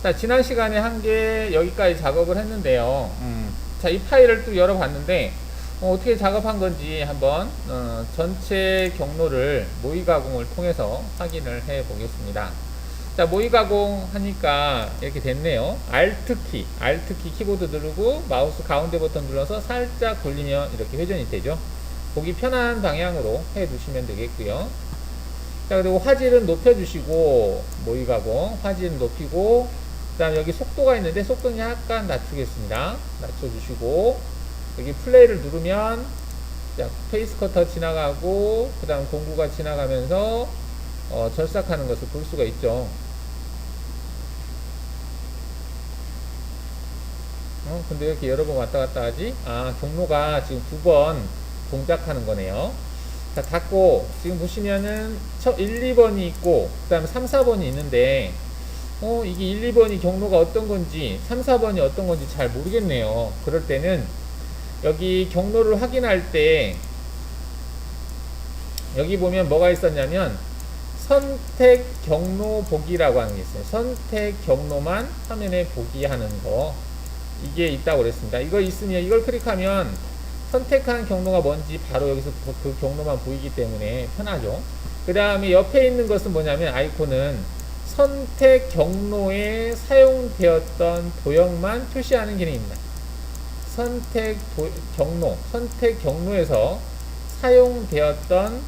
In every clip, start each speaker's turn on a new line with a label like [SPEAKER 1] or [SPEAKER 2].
[SPEAKER 1] 자, 지난 시간에 한 게 여기까지 작업을 했는데요. 자, 이 파일을 또 열어봤는데 어떻게 작업한 건지 한번 전체 경로를 모의 가공을 통해서 확인을 해 보겠습니다. 자, 모의 가공 하니까 이렇게 됐네요. Alt키 키보드 누르고 마우스 가운데 버튼 눌러서 살짝 돌리면 이렇게 회전이 되죠. 보기 편한 방향으로 해 두시면 되겠고요. 자, 그리고 화질은 높여주시고, 모의 가공 화질은 높이고, 그 다음 여기 속도가 있는데 속도는 약간 낮추겠습니다. 낮춰주시고, 여기 플레이를 누르면 자, 페이스 커터 지나가고, 그 다음 공구가 지나가면서 절삭하는 것을 볼 수가 있죠. 근데 이렇게 여러 번 왔다 갔다 하지? 아, 경로가 지금 9번 동작하는 거네요. 자, 닫고 지금 보시면은 1, 2번이 있고 그 다음에 3, 4번이 있는데 이게 1, 2번이 경로가 어떤 건지 3, 4번이 어떤 건지 잘 모르겠네요. 그럴 때는 여기 경로를 확인할 때 여기 보면 뭐가 있었냐면 선택 경로 보기라고 하는 게 있어요. 선택 경로만 화면에 보기 하는 거, 이게 있다고 그랬습니다. 이거 있으면 이걸 클릭하면 선택한 경로가 뭔지 바로 여기서 그 경로만 보이기 때문에 편하죠. 그 다음에 옆에 있는 것은 뭐냐면 아이콘은 선택 경로에 사용되었던 도형만 표시하는 기능입니다. 선택 경로에서 사용되었던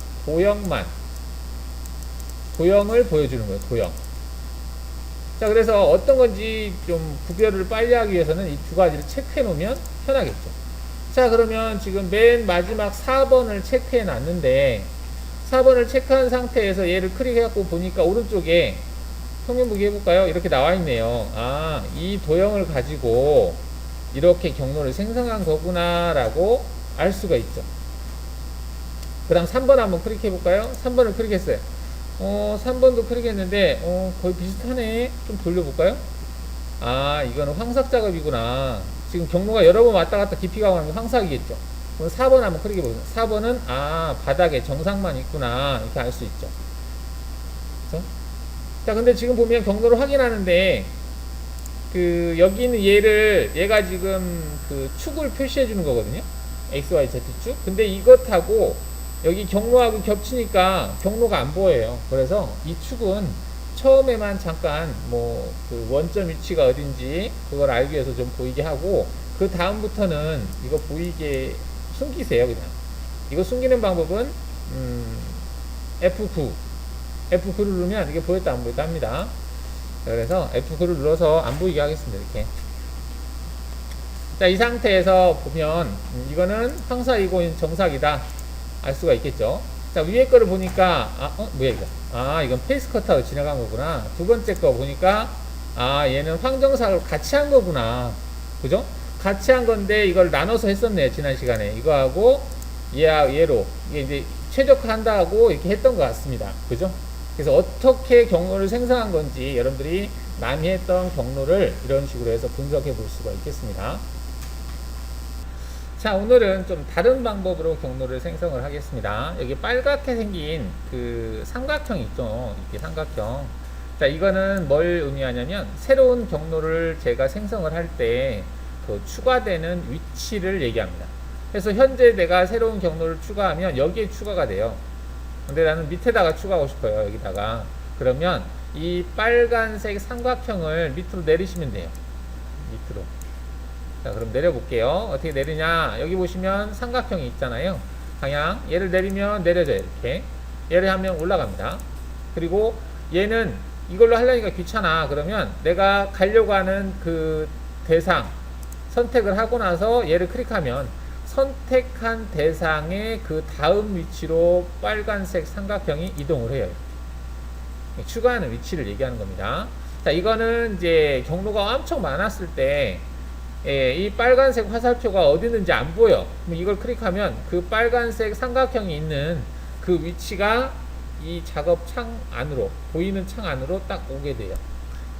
[SPEAKER 1] 도형을 보여주는 거예요. 도형. 자, 그래서 어떤 건지 좀 구별을 빨리 하기 위해서는 이 두 가지를 체크해 놓으면 편하겠죠. 자, 그러면 지금 맨 마지막 4번을 체크해 놨는데 4번을 체크한 상태에서 얘를 클릭해 갖고 보니까 오른쪽에 평면 보기 해볼까요? 이렇게 나와 있네요. 아, 이 도형을 가지고 이렇게 경로를 생성한 거구나 라고 알 수가 있죠. 그 다음 3번 한번 클릭해 볼까요? 3번을 클릭했어요. 3번도 클릭했는데 거의 비슷하네. 좀 돌려볼까요? 아, 이거는 황삭 작업이구나. 지금 경로가 여러 번 왔다 갔다 깊이 가고 하는 게 황삭이겠죠. 그럼 4번 한번 클릭해 보세요. 4번은 바닥에 정상만 있구나, 이렇게 알 수 있죠. 그렇죠? 자, 근데 지금 보면 경로를 확인하는데 여기 있는 얘가 지금 축을 표시해 주는 거거든요. X, Y, Z 축. 근데 이것하고 여기 경로하고 겹치니까 경로가 안 보여요. 그래서 이 축은 처음에만 잠깐 원점 위치가 어딘지 그걸 알기 위해서 좀 보이게 하고, 그 다음부터는 이거 보이게 숨기세요. 그냥 이거 숨기는 방법은 F9를 누르면 이게 보였다 안 보였다 합니다. 그래서 F9를 눌러서 안 보이게 하겠습니다. 이렇게. 자, 이 상태에서 보면 이거는 황사이고 정삭이다 알 수가 있겠죠. 자, 위에 거를 보니까 뭐야 이거? 이건 페이스 커터로 지나간 거구나. 두 번째 거 보니까 얘는 황정삭을 같이 한 거구나. 그죠? 같이 한 건데 이걸 나눠서 했었네요. 지난 시간에 이거하고 얘로 이게 이제 최적화한다고 이렇게 했던 것 같습니다. 그죠? 그래서 어떻게 경로를 생성한 건지 여러분들이 남이 했던 경로를 이런 식으로 해서 분석해 볼 수가 있겠습니다. 자, 오늘은 좀 다른 방법으로 경로를 생성을 하겠습니다. 여기 빨갛게 생긴 삼각형 있죠. 이렇게 삼각형. 자, 이거는 뭘 의미하냐면 새로운 경로를 제가 생성을 할 때 추가되는 위치를 얘기합니다. 그래서 현재 내가 새로운 경로를 추가하면 여기에 추가가 돼요. 근데 나는 밑에다가 추가하고 싶어요. 여기다가. 그러면 이 빨간색 삼각형을 밑으로 내리시면 돼요. 밑으로. 자, 그럼 내려볼게요. 어떻게 내리냐? 여기 보시면 삼각형이 있잖아요. 방향. 얘를 내리면 내려져요. 이렇게. 얘를 하면 올라갑니다. 그리고 얘는 이걸로 하려니까 귀찮아. 그러면 내가 가려고 하는 대상 선택을 하고 나서 얘를 클릭하면 선택한 대상의 다음 위치로 빨간색 삼각형이 이동을 해요. 추가하는 위치를 얘기하는 겁니다. 자, 이거는 이제 경로가 엄청 많았을 때 이 빨간색 화살표가 어디 있는지 안 보여. 그럼 이걸 클릭하면 빨간색 삼각형이 있는 위치가 이 작업 창 안으로, 보이는 창 안으로 딱 오게 돼요.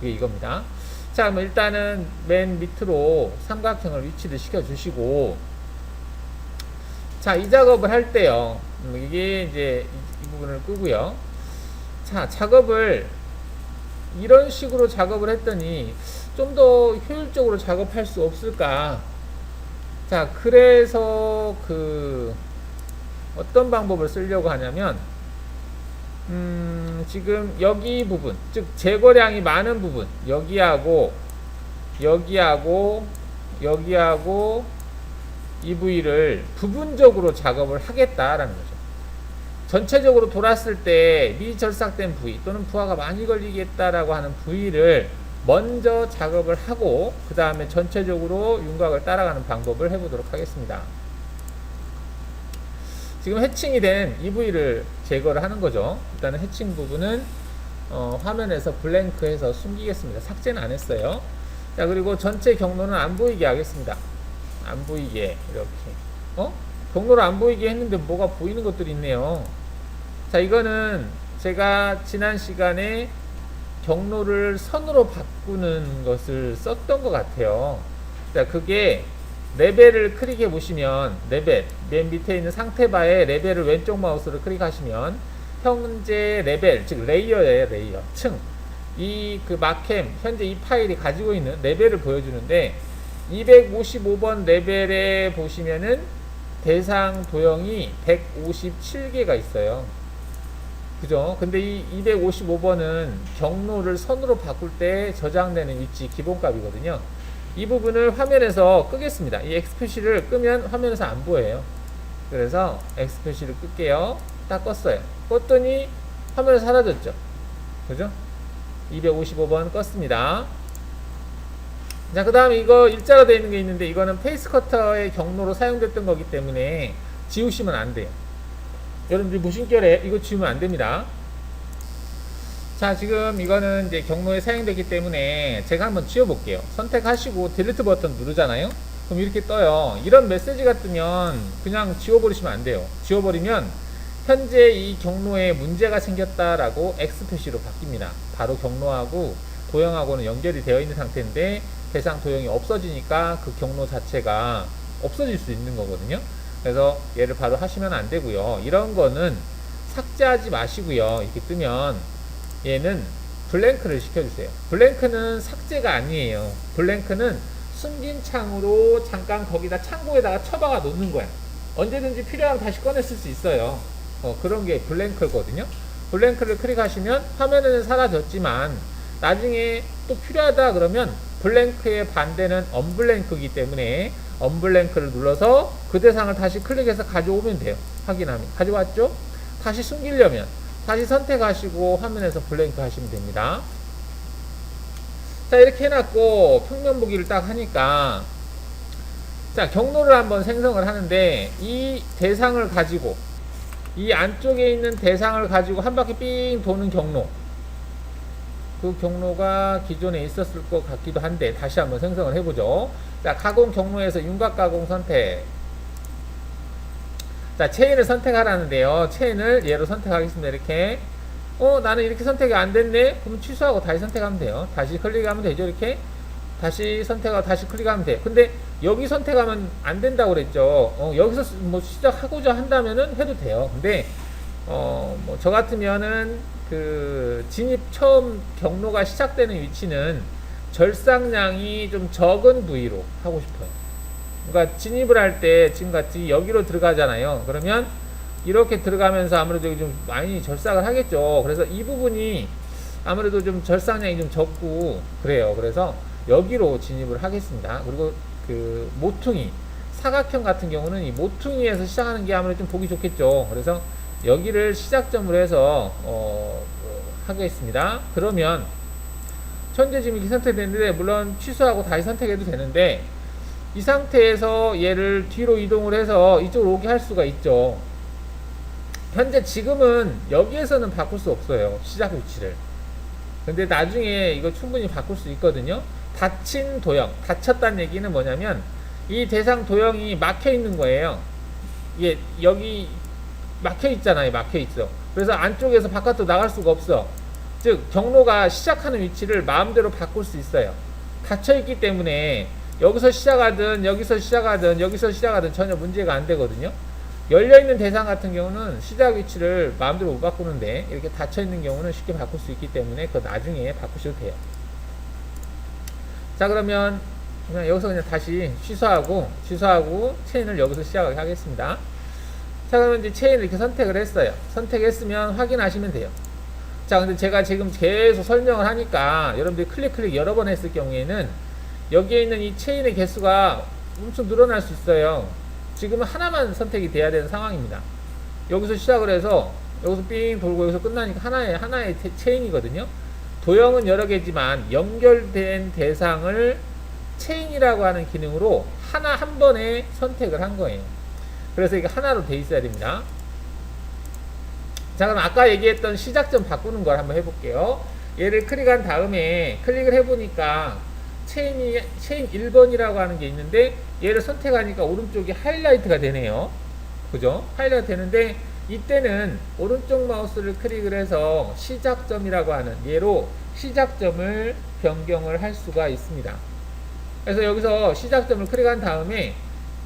[SPEAKER 1] 이게 이겁니다. 자, 그럼 일단은 맨 밑으로 삼각형을 위치를 시켜 주시고, 자, 이 작업을 할 때요. 이게 이제 이 부분을 끄고요. 자, 작업을 이런 식으로 작업을 했더니 좀 더 효율적으로 작업할 수 없을까? 자, 그래서 어떤 방법을 쓰려고 하냐면, 지금 여기 부분, 즉 제거량이 많은 부분, 여기하고 이 부위를 부분적으로 작업을 하겠다라는 거죠. 전체적으로 돌았을 때 미절삭된 부위 또는 부하가 많이 걸리겠다라고 하는 부위를 먼저 작업을 하고 그 다음에 전체적으로 윤곽을 따라가는 방법을 해보도록 하겠습니다. 지금 해칭이 된 이 부위를 제거를 하는 거죠. 일단은 해칭 부분은 화면에서 블랭크해서 숨기겠습니다. 삭제는 안 했어요. 자, 그리고 전체 경로는 안 보이게 하겠습니다. 안 보이게 이렇게 경로를 안 보이게 했는데 뭐가 보이는 것들이 있네요. 자, 이거는 제가 지난 시간에 경로를 선으로 바꾸는 것을 썼던 것 같아요. 자, 그게 레벨을 클릭해 보시면 레벨 맨 밑에 있는 상태바에 레벨을 왼쪽 마우스로 클릭하시면 현재 레벨, 즉 레이어예요. 레이어 층, 이 마캠 현재 이 파일이 가지고 있는 레벨을 보여주는데 255번 레벨에 보시면은 대상 도형이 157개가 있어요. 그죠? 근데 이 255번은 경로를 선으로 바꿀 때 저장되는 위치 기본값이거든요. 이 부분을 화면에서 끄겠습니다. 이 X 표시를 끄면 화면에서 안 보여요. 그래서 X 표시를 끌게요. 딱 껐어요. 껐더니 화면에 사라졌죠. 그죠? 255번 껐습니다. 자, 그 다음에 이거 일자로 되어 있는 게 있는데 이거는 페이스 커터의 경로로 사용됐던 거기 때문에 지우시면 안 돼요. 여러분들 무심결에 이거 지우면 안 됩니다. 자, 지금 이거는 이제 경로에 사용됐기 때문에 제가 한번 지워볼게요. 선택하시고 딜리트 버튼 누르잖아요. 그럼 이렇게 떠요. 이런 메시지가 뜨면 그냥 지워버리시면 안 돼요. 지워버리면 현재 이 경로에 문제가 생겼다라고 X 표시로 바뀝니다. 바로 경로하고 도형하고는 연결이 되어 있는 상태인데 대상 도형이 없어지니까 그 경로 자체가 없어질 수 있는 거거든요. 그래서 얘를 바로 하시면 안 되고요. 이런 거는 삭제하지 마시고요. 이렇게 뜨면 얘는 블랭크를 시켜주세요. 블랭크는 삭제가 아니에요. 블랭크는 숨긴 창으로 잠깐 거기다 창고에다가 처박아 놓는 거야. 언제든지 필요하면 다시 꺼내 쓸 수 있어요. 그런 게 블랭크거든요. 블랭크를 클릭하시면 화면에는 사라졌지만 나중에 또 필요하다 그러면 블랭크의 반대는 언블랭크이기 때문에 언블랭크를 눌러서 그 대상을 다시 클릭해서 가져오면 돼요. 확인하면 가져왔죠? 다시 숨기려면 다시 선택하시고 화면에서 블랭크 하시면 됩니다. 자, 이렇게 해놨고 평면 보기를 딱 하니까 자, 경로를 한번 생성을 하는데 이 대상을 가지고 이 안쪽에 있는 대상을 가지고 한 바퀴 삥 도는 경로, 그 경로가 기존에 있었을 것 같기도 한데 다시 한번 생성을 해보죠. 자, 가공 경로에서 윤곽 가공 선택. 자, 체인을 선택하라는데요. 체인을 얘로 선택하겠습니다. 이렇게. 나는 이렇게 선택이 안 됐네? 그럼 취소하고 다시 선택하면 돼요. 다시 클릭하면 되죠. 이렇게. 다시 선택하고 다시 클릭하면 돼요. 근데 여기 선택하면 안 된다고 그랬죠. 여기서 뭐 시작하고자 한다면은 해도 돼요. 근데, 뭐 저 같으면은 진입 처음 경로가 시작되는 위치는 절삭량이 좀 적은 부위로 하고 싶어요. 그러니까 진입을 할 때 지금같이 여기로 들어가잖아요. 그러면 이렇게 들어가면서 아무래도 좀 많이 절삭을 하겠죠. 그래서 이 부분이 아무래도 좀 절삭량이 좀 적고 그래요. 그래서 여기로 진입을 하겠습니다. 그리고 모퉁이 사각형 같은 경우는 이 모퉁이에서 시작하는 게 아무래도 좀 보기 좋겠죠. 그래서 여기를 시작점으로 해서 하겠습니다. 그러면 현재 지금 이렇게 선택됐는데 물론 취소하고 다시 선택해도 되는데 이 상태에서 얘를 뒤로 이동을 해서 이쪽으로 오게 할 수가 있죠. 현재 지금은 여기에서는 바꿀 수 없어요. 시작 위치를. 근데 나중에 이거 충분히 바꿀 수 있거든요. 닫힌 도형, 닫혔다는 얘기는 뭐냐면 이 대상 도형이 막혀 있는 거예요. 이게 여기 막혀 있잖아요. 막혀 있어. 그래서 안쪽에서 바깥으로 나갈 수가 없어. 즉 경로가 시작하는 위치를 마음대로 바꿀 수 있어요. 닫혀 있기 때문에 여기서 시작하든 여기서 시작하든 여기서 시작하든 전혀 문제가 안 되거든요. 열려있는 대상 같은 경우는 시작 위치를 마음대로 못 바꾸는데 이렇게 닫혀있는 경우는 쉽게 바꿀 수 있기 때문에 그거 나중에 바꾸셔도 돼요. 자, 그러면 그냥 여기서 그냥 다시 취소하고 체인을 여기서 시작하게 하겠습니다. 자, 그러면 이제 체인을 이렇게 선택을 했어요. 선택했으면 확인하시면 돼요. 자, 근데 제가 지금 계속 설명을 하니까 여러분들이 클릭 여러 번 했을 경우에는 여기에 있는 이 체인의 개수가 엄청 늘어날 수 있어요. 지금은 하나만 선택이 돼야 되는 상황입니다. 여기서 시작을 해서 여기서 삥 돌고 여기서 끝나니까 하나의 체인이거든요. 도형은 여러 개지만 연결된 대상을 체인이라고 하는 기능으로 한 번에 선택을 한 거예요. 그래서 이게 하나로 돼 있어야 됩니다. 자, 그럼 아까 얘기했던 시작점 바꾸는 걸 한번 해볼게요. 얘를 클릭한 다음에 클릭을 해보니까 체인 1번이라고 하는 게 있는데 얘를 선택하니까 오른쪽이 하이라이트가 되네요. 그죠? 하이라이트 되는데 이때는 오른쪽 마우스를 클릭을 해서 시작점이라고 하는 얘로 시작점을 변경을 할 수가 있습니다. 그래서 여기서 시작점을 클릭한 다음에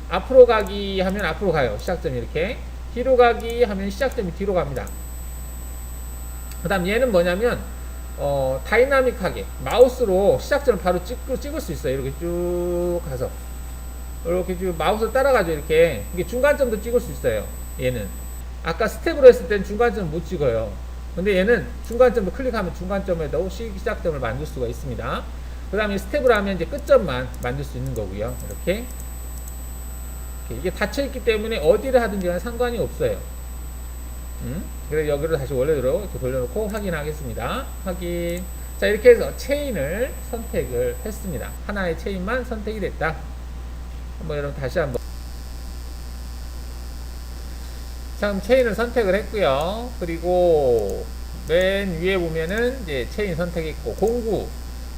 [SPEAKER 1] 앞으로 가기 하면 앞으로 가요. 시작점이 이렇게. 뒤로 가기 하면 시작점이 뒤로 갑니다. 그 다음 얘는 뭐냐면 다이나믹하게 마우스로 시작점을 바로 찍을 수 있어요. 이렇게 쭉 가서 이렇게 쭉 마우스를 따라가죠. 이렇게 이게 중간점도 찍을 수 있어요. 얘는 아까 스텝으로 했을 땐 중간점 못 찍어요. 근데 얘는 중간점도 클릭하면 중간점에도 시작점을 만들 수가 있습니다. 그 다음에 스텝으로 하면 이제 끝점만 만들 수 있는 거고요. 이렇게 이게 닫혀있기 때문에 어디를 하든지 간에 상관이 없어요. 그래서 여기를 다시 원래대로 이렇게 돌려놓고 확인하겠습니다. 확인. 자, 이렇게 해서 체인을 선택을 했습니다. 하나의 체인만 선택이 됐다. 한번 여러분 다시 한번. 자, 그럼 체인을 선택을 했고요. 그리고 맨 위에 보면은 이제 체인 선택했고 공구.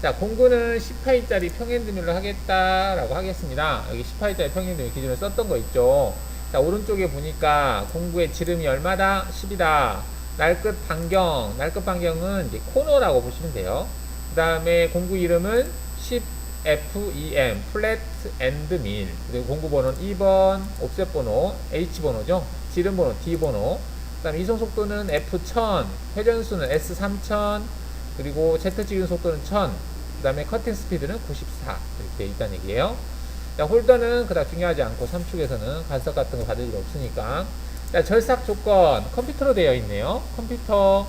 [SPEAKER 1] 자, 공구는 10파이짜리 평행드밀로 하겠다라고 하겠습니다. 여기 10파이짜리 평행드밀 기존에 썼던 거 있죠. 자, 오른쪽에 보니까 공구의 지름이 얼마다? 10이다. 날끝 반경은 이제 코너라고 보시면 돼요. 그 다음에 공구 이름은 10FEM, 플랫 앤드 밀. 그리고 공구 번호는 2번, 옵셋 번호, H 번호죠. 지름 번호, D 번호. 그 다음에 이송 속도는 F1000, 회전수는 S3000, 그리고 Z 찍은 속도는 1000, 그 다음에 커팅 스피드는 94 이렇게 돼 있다는 얘기예요. 자, 홀더는 그닥 중요하지 않고 삼축에서는 간섭 같은 거 받을 일 없으니까. 자, 절삭 조건 컴퓨터로 되어 있네요. 컴퓨터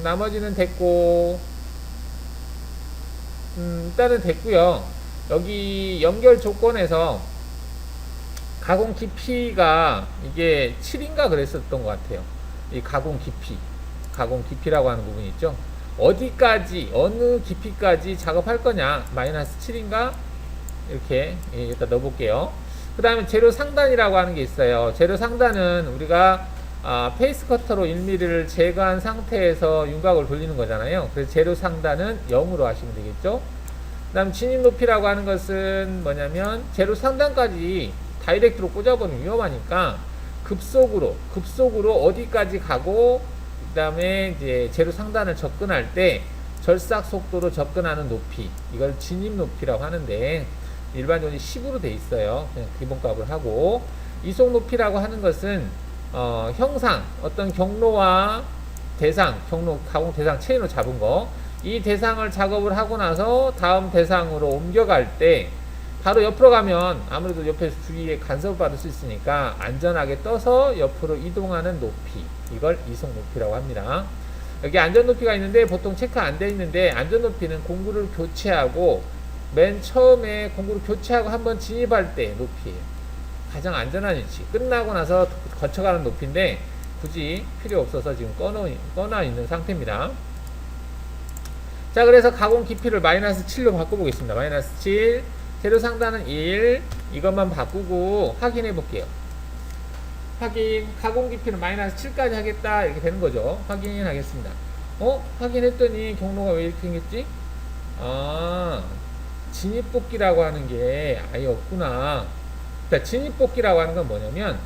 [SPEAKER 1] 나머지는 됐고 일단은 됐고요. 여기 연결 조건에서 가공 깊이가 이게 7인가 그랬었던 것 같아요. 이 가공 깊이라고 하는 부분이 있죠. 어디까지 어느 깊이까지 작업할 거냐, 마이너스 7인가 이렇게 일단 넣어볼게요. 그 다음에 재료 상단이라고 하는 게 있어요. 재료 상단은 우리가 페이스 커터로 1mm를 제거한 상태에서 윤곽을 돌리는 거잖아요. 그래서 재료 상단은 0으로 하시면 되겠죠. 그 다음 진입 높이라고 하는 것은 뭐냐면 재료 상단까지 다이렉트로 꽂아버리면 위험하니까 급속으로 어디까지 가고, 그 다음에 이제 재료 상단을 접근할 때 절삭 속도로 접근하는 높이, 이걸 진입 높이라고 하는데 일반적으로 10으로 돼 있어요. 그냥 기본값을 하고, 이속 높이라고 하는 것은 형상, 어떤 경로와 대상, 가공 대상 체인으로 잡은 거, 이 대상을 작업을 하고 나서 다음 대상으로 옮겨갈 때 바로 옆으로 가면 아무래도 옆에서 주위에 간섭을 받을 수 있으니까 안전하게 떠서 옆으로 이동하는 높이, 이걸 이속 높이라고 합니다. 여기 안전 높이가 있는데 보통 체크 안 되어 있는데, 안전 높이는 공구를 교체하고 맨 처음에 공구를 교체하고 한번 진입할 때 높이에요. 가장 안전한 위치. 끝나고 나서 거쳐가는 높이인데 굳이 필요 없어서 지금 꺼놔 있는 상태입니다. 자, 그래서 가공 깊이를 마이너스 7로 바꿔보겠습니다. 마이너스 7. 재료 상단은 1. 이것만 바꾸고 확인해 볼게요. 확인. 가공 깊이는 마이너스 7까지 하겠다. 이렇게 되는 거죠. 확인하겠습니다. 확인했더니 경로가 왜 이렇게 생겼지? 진입뽑기라고 하는 게 아예 없구나. 자, 진입뽑기라고 하는 건 뭐냐면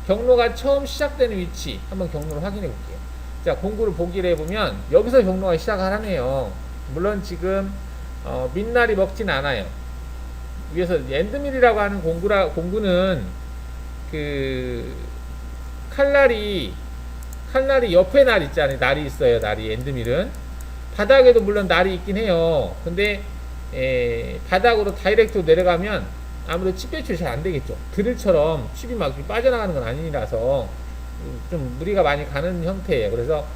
[SPEAKER 1] 경로가 처음 시작되는 위치 한번 경로를 확인해 볼게요. 자, 공구를 보기를 해보면 여기서 경로가 시작을 하네요. 물론 지금 민날이 먹진 않아요. 위에서 엔드밀이라고 하는 공구는 그 칼날이 옆에 날 있잖아요. 날이 있어요. 날이 엔드밀은 바닥에도 물론 날이 있긴 해요. 근데 바닥으로 다이렉트로 내려가면 아무래도 칩 배출이 잘 안 되겠죠. 드릴처럼 칩이 막 빠져나가는 건 아니라서 좀 무리가 많이 가는 형태예요. 그래서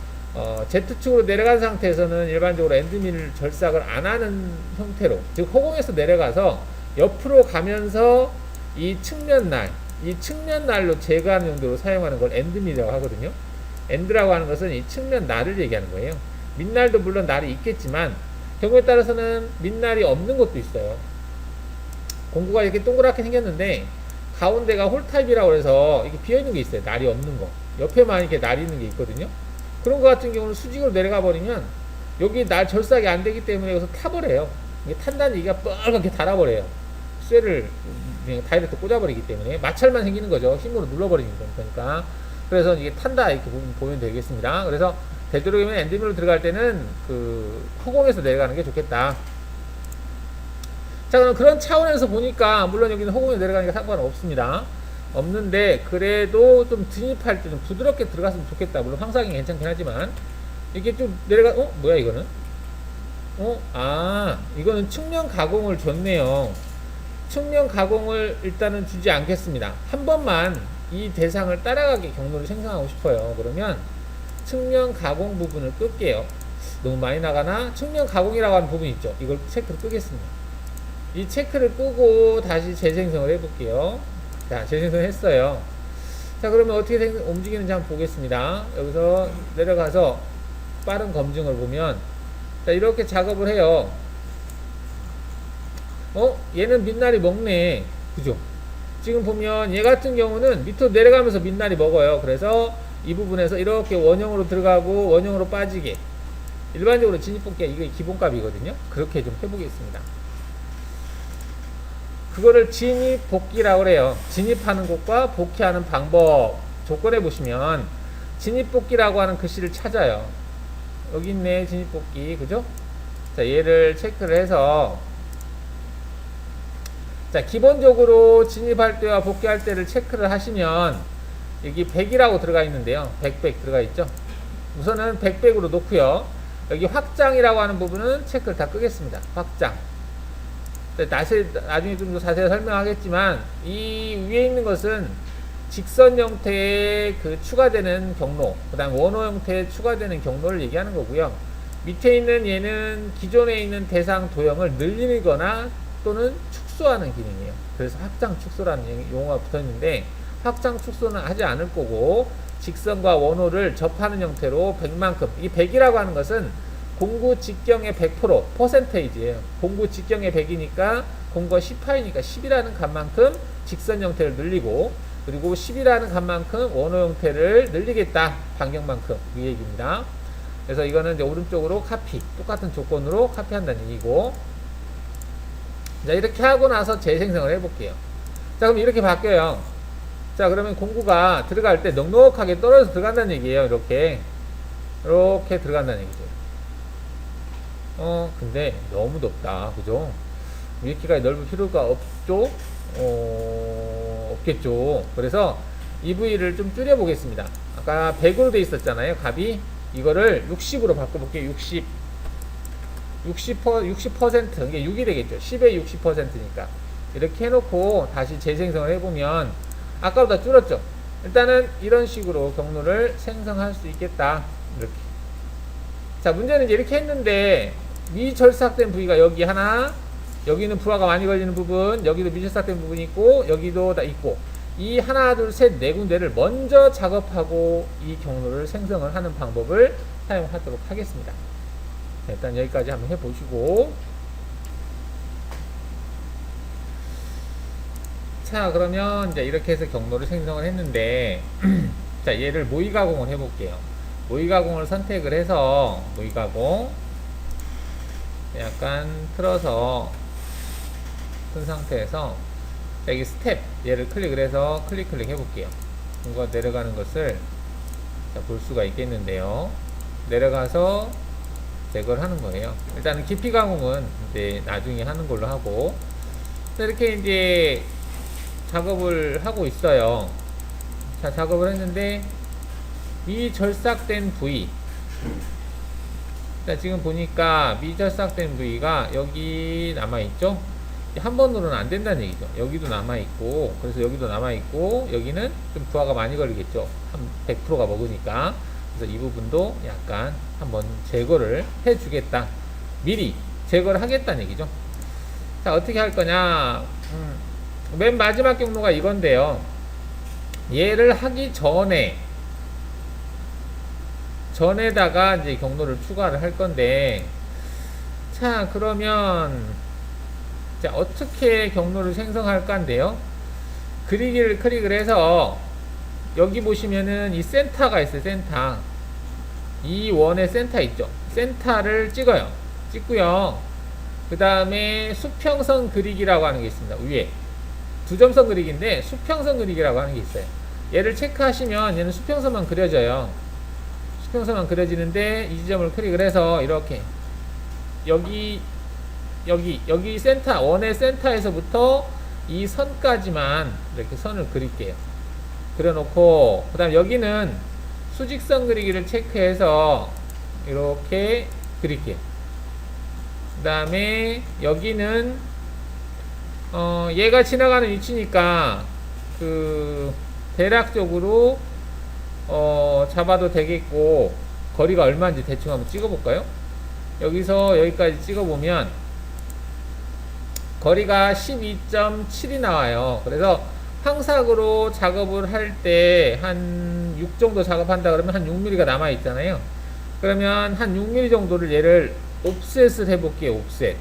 [SPEAKER 1] Z축으로 내려간 상태에서는 일반적으로 엔드밀 절삭을 안 하는 형태로, 즉 허공에서 내려가서 옆으로 가면서 이 측면날로 제거하는 용도로 사용하는 걸 엔드밀이라고 하거든요. 엔드라고 하는 것은 이 측면 날을 얘기하는 거예요. 밑날도 물론 날이 있겠지만 경우에 따라서는 밑날이 없는 것도 있어요. 공구가 이렇게 동그랗게 생겼는데 가운데가 홀타입이라고 해서 이게 비어있는 게 있어요. 날이 없는 거. 옆에만 이렇게 날이 있는 게 있거든요. 그런 거 같은 경우는 수직으로 내려가 버리면 여기 날 절삭이 안 되기 때문에 여기서 타버려요. 이게 탄다는 얘기가 뻘겋게 달아버려요. 쇠를 그냥 다이렉트 꽂아버리기 때문에 마찰만 생기는 거죠. 힘으로 눌러버리는 거니까. 그래서 이게 탄다 이렇게 보면 되겠습니다. 그래서 되도록이면 엔드밀로 들어갈 때는 그 허공에서 내려가는 게 좋겠다. 자, 그럼 그런 차원에서 보니까 물론 여기는 허공에 내려가니까 상관없습니다. 없는데 그래도 좀 진입할 때 좀 부드럽게 들어갔으면 좋겠다. 물론 황상이 괜찮긴 하지만 이게 좀 내려가 뭐야 이거는? 이거는 측면 가공을 줬네요. 측면 가공을 일단은 주지 않겠습니다. 한 번만 이 대상을 따라가게 경로를 생성하고 싶어요. 그러면 측면 가공 부분을 끌게요. 너무 많이 나가나? 측면 가공이라고 하는 부분이 있죠. 이걸 체크를 끄겠습니다. 이 체크를 끄고 다시 재생성을 해볼게요. 자, 재생성 했어요. 자, 그러면 어떻게 움직이는지 한번 보겠습니다. 여기서 내려가서 빠른 검증을 보면, 자, 이렇게 작업을 해요. 얘는 밑날이 먹네. 그죠? 지금 보면 얘 같은 경우는 밑으로 내려가면서 밑날이 먹어요. 그래서 이 부분에서 이렇게 원형으로 들어가고 원형으로 빠지게, 일반적으로 진입복귀가 이게 기본값이거든요. 그렇게 좀 해보겠습니다. 그거를 진입복귀라고 그래요. 진입하는 곳과 복귀하는 방법 조건에 보시면 진입복귀라고 하는 글씨를 찾아요. 여기 있네, 진입복귀. 그죠? 자, 얘를 체크를 해서, 자, 기본적으로 진입할 때와 복귀할 때를 체크를 하시면 여기 100이라고 들어가 있는데요. 100 들어가 있죠. 우선은 100으로 놓고요. 여기 확장이라고 하는 부분은 체크를 다 끄겠습니다. 확장. 나중에 좀 더 자세히 설명하겠지만 이 위에 있는 것은 직선 형태의 그 추가되는 경로, 그 다음 원호 형태의 추가되는 경로를 얘기하는 거고요. 밑에 있는 얘는 기존에 있는 대상 도형을 늘리거나 또는 축소하는 기능이에요. 그래서 확장 축소라는 용어가 붙어 있는데, 확장 축소는 하지 않을 거고 직선과 원호를 접하는 형태로 100만큼, 이 100이라고 하는 것은 공구 직경의 100% 퍼센테이지예요. 공구 직경의 100이니까 공구가 10파이니까 10이라는 값만큼 직선 형태를 늘리고, 그리고 10이라는 값만큼 원호 형태를 늘리겠다. 반경만큼, 이 얘기입니다. 그래서 이거는 이제 오른쪽으로 카피, 똑같은 조건으로 카피한다는 얘기고, 자, 이렇게 하고 나서 재생성을 해볼게요. 자, 그럼 이렇게 바뀌어요. 자, 그러면 공구가 들어갈 때 넉넉하게 떨어져서 들어간다는 얘기예요. 이렇게 들어간다는 얘기죠. 근데 너무 높다. 그죠? 이렇게까지 넓을 필요가 없죠? 없겠죠. 그래서 이 부위를 좀 줄여 보겠습니다. 아까 100으로 돼 있었잖아요. 값이. 이거를 60으로 바꿔볼게요. 60%, 이게 6이 되겠죠. 10의 60%니까. 이렇게 해놓고 다시 재생성을 해보면 아까보다 줄었죠. 일단은 이런 식으로 경로를 생성할 수 있겠다. 이렇게. 자, 문제는 이제 이렇게 했는데 미절삭된 부위가 여기 하나, 여기는 부하가 많이 걸리는 부분, 여기도 미절삭된 부분이 있고, 여기도 다 있고, 이 하나, 둘, 셋, 네 군데를 먼저 작업하고 이 경로를 생성을 하는 방법을 사용하도록 하겠습니다. 자, 일단 여기까지 한번 해보시고, 자, 그러면 이제 이렇게 해서 경로를 생성을 했는데 자, 얘를 모의 가공을 해볼게요. 모의 가공을 선택을 해서 모의 가공 약간 틀어서 큰 상태에서 여기 스텝 얘를 클릭을 해서 클릭 해볼게요. 이거 내려가는 것을 볼 수가 있겠는데요. 내려가서 제거를 하는 거예요. 일단은 깊이 가공은 이제 나중에 하는 걸로 하고, 이렇게 이제 작업을 하고 있어요. 자, 작업을 했는데 미절삭된 부위. 자, 지금 보니까 미절삭된 부위가 여기 남아있죠? 한 번으로는 안 된다는 얘기죠. 여기도 남아있고, 그래서 여기도 남아있고, 여기는 좀 부하가 많이 걸리겠죠. 한 100%가 먹으니까. 그래서 이 부분도 약간 한번 제거를 해주겠다. 미리 제거를 하겠다는 얘기죠. 자, 어떻게 할 거냐. 맨 마지막 경로가 이건데요. 얘를 하기 전에다가 이제 경로를 추가를 할 건데, 자, 그러면 자, 어떻게 경로를 생성할까인데요. 그리기를 클릭을 해서 여기 보시면은 이 센터가 있어요. 센터. 이 원의 센터 있죠. 센터를 찍어요. 찍고요. 그 다음에 수평선 그리기라고 하는 게 있습니다. 위에 두 점선 그리기인데 수평선 그리기라고 하는 게 있어요. 얘를 체크하시면 얘는 수평선만 그려져요. 수평선만 그려지는데 이 지점을 클릭을 해서 이렇게 여기 센터, 원의 센터에서부터 이 선까지만 이렇게 선을 그릴게요. 그려놓고, 그 다음 여기는 수직선 그리기를 체크해서 이렇게 그릴게요. 그 다음에 여기는 얘가 지나가는 위치니까 대략적으로 잡아도 되겠고, 거리가 얼마인지 대충 한번 찍어볼까요? 여기서 여기까지 찍어보면 거리가 12.7이 나와요. 그래서 황삭으로 작업을 할 때 한 6 정도 작업한다 그러면 한 6mm가 남아 있잖아요. 그러면 한 6mm 정도를 얘를 옵셋을 해볼게요. 옵셋.